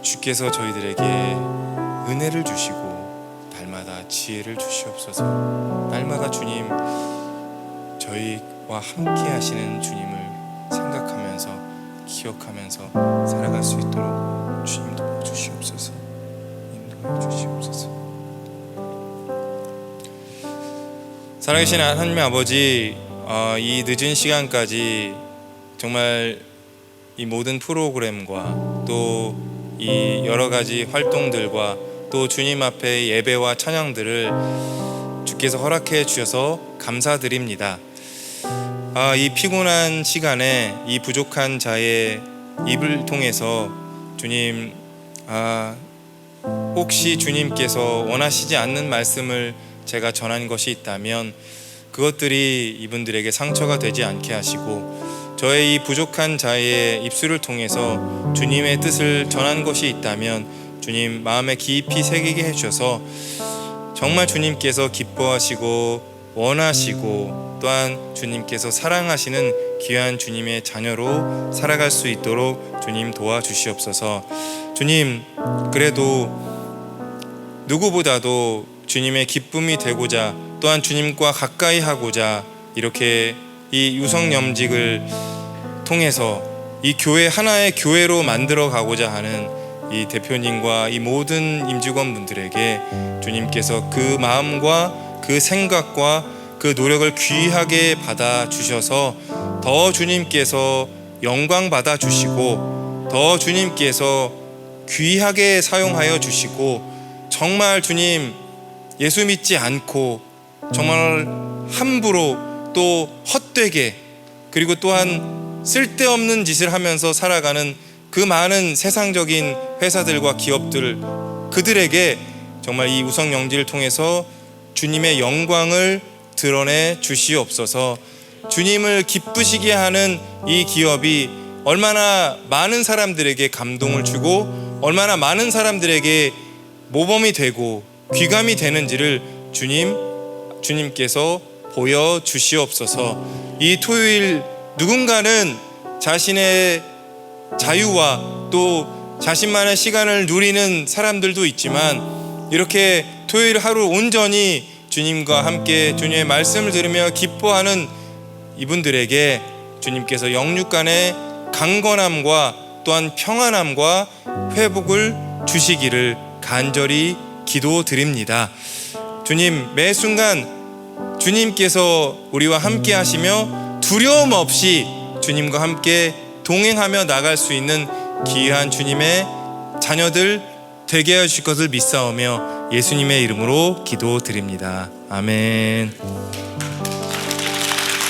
주께서 저희들에게 은혜를 주시고 날마다 지혜를 주시옵소서. 날마다 주님, 저희와 함께 하시는 주님을 생각하면서 기억하면서 살아갈 수 있도록 주님 도와주시옵소서. 인도해 주시옵소서. 살아계신 하나님의 아버지, 이 늦은 시간까지 정말 이 모든 프로그램과 또 이 여러 가지 활동들과 또 주님 앞에 예배와 찬양들을 주께서 허락해 주셔서 감사드립니다. 이 피곤한 시간에 이 부족한 자의 입을 통해서 주님, 혹시 주님께서 원하시지 않는 말씀을 제가 전한 것이 있다면 그것들이 이분들에게 상처가 되지 않게 하시고, 저의 이 부족한 자의 입술을 통해서 주님의 뜻을 전한 것이 있다면 주님 마음에 깊이 새기게 해주셔서 정말 주님께서 기뻐하시고 원하시고 또한 주님께서 사랑하시는 귀한 주님의 자녀로 살아갈 수 있도록 주님 도와주시옵소서. 주님, 그래도 누구보다도 주님의 기쁨이 되고자 또한 주님과 가까이 하고자 이렇게 이 유성염직을 통해서 이 교회 하나의 교회로 만들어 가고자 하는 이 대표님과 이 모든 임직원분들에게 주님께서 그 마음과 그 생각과 그 노력을 귀하게 받아 주셔서 더 주님께서 영광 받아 주시고 더 주님께서 귀하게 사용하여 주시고, 정말 주님 예수 믿지 않고 정말 함부로 또 헛되게 그리고 또한 쓸데없는 짓을 하면서 살아가는 그 많은 세상적인 회사들과 기업들, 그들에게 정말 이 우성영지를 통해서 주님의 영광을 드러내 주시옵소서. 주님을 기쁘시게 하는 이 기업이 얼마나 많은 사람들에게 감동을 주고 얼마나 많은 사람들에게 모범이 되고 귀감이 되는지를 주님께서 보여주시옵소서. 이 토요일 누군가는 자신의 자유와 또 자신만의 시간을 누리는 사람들도 있지만, 이렇게 토요일 하루 온전히 주님과 함께 주님의 말씀을 들으며 기뻐하는 이분들에게 주님께서 영육간의 강건함과 또한 평안함과 회복을 주시기를 간절히 기도드립니다. 주님, 매 순간 주님께서 우리와 함께 하시며 두려움 없이 주님과 함께 동행하며 나갈 수 있는 귀한 주님의 자녀들 되게 하실 것을 믿사오며 예수님의 이름으로 기도드립니다. 아멘.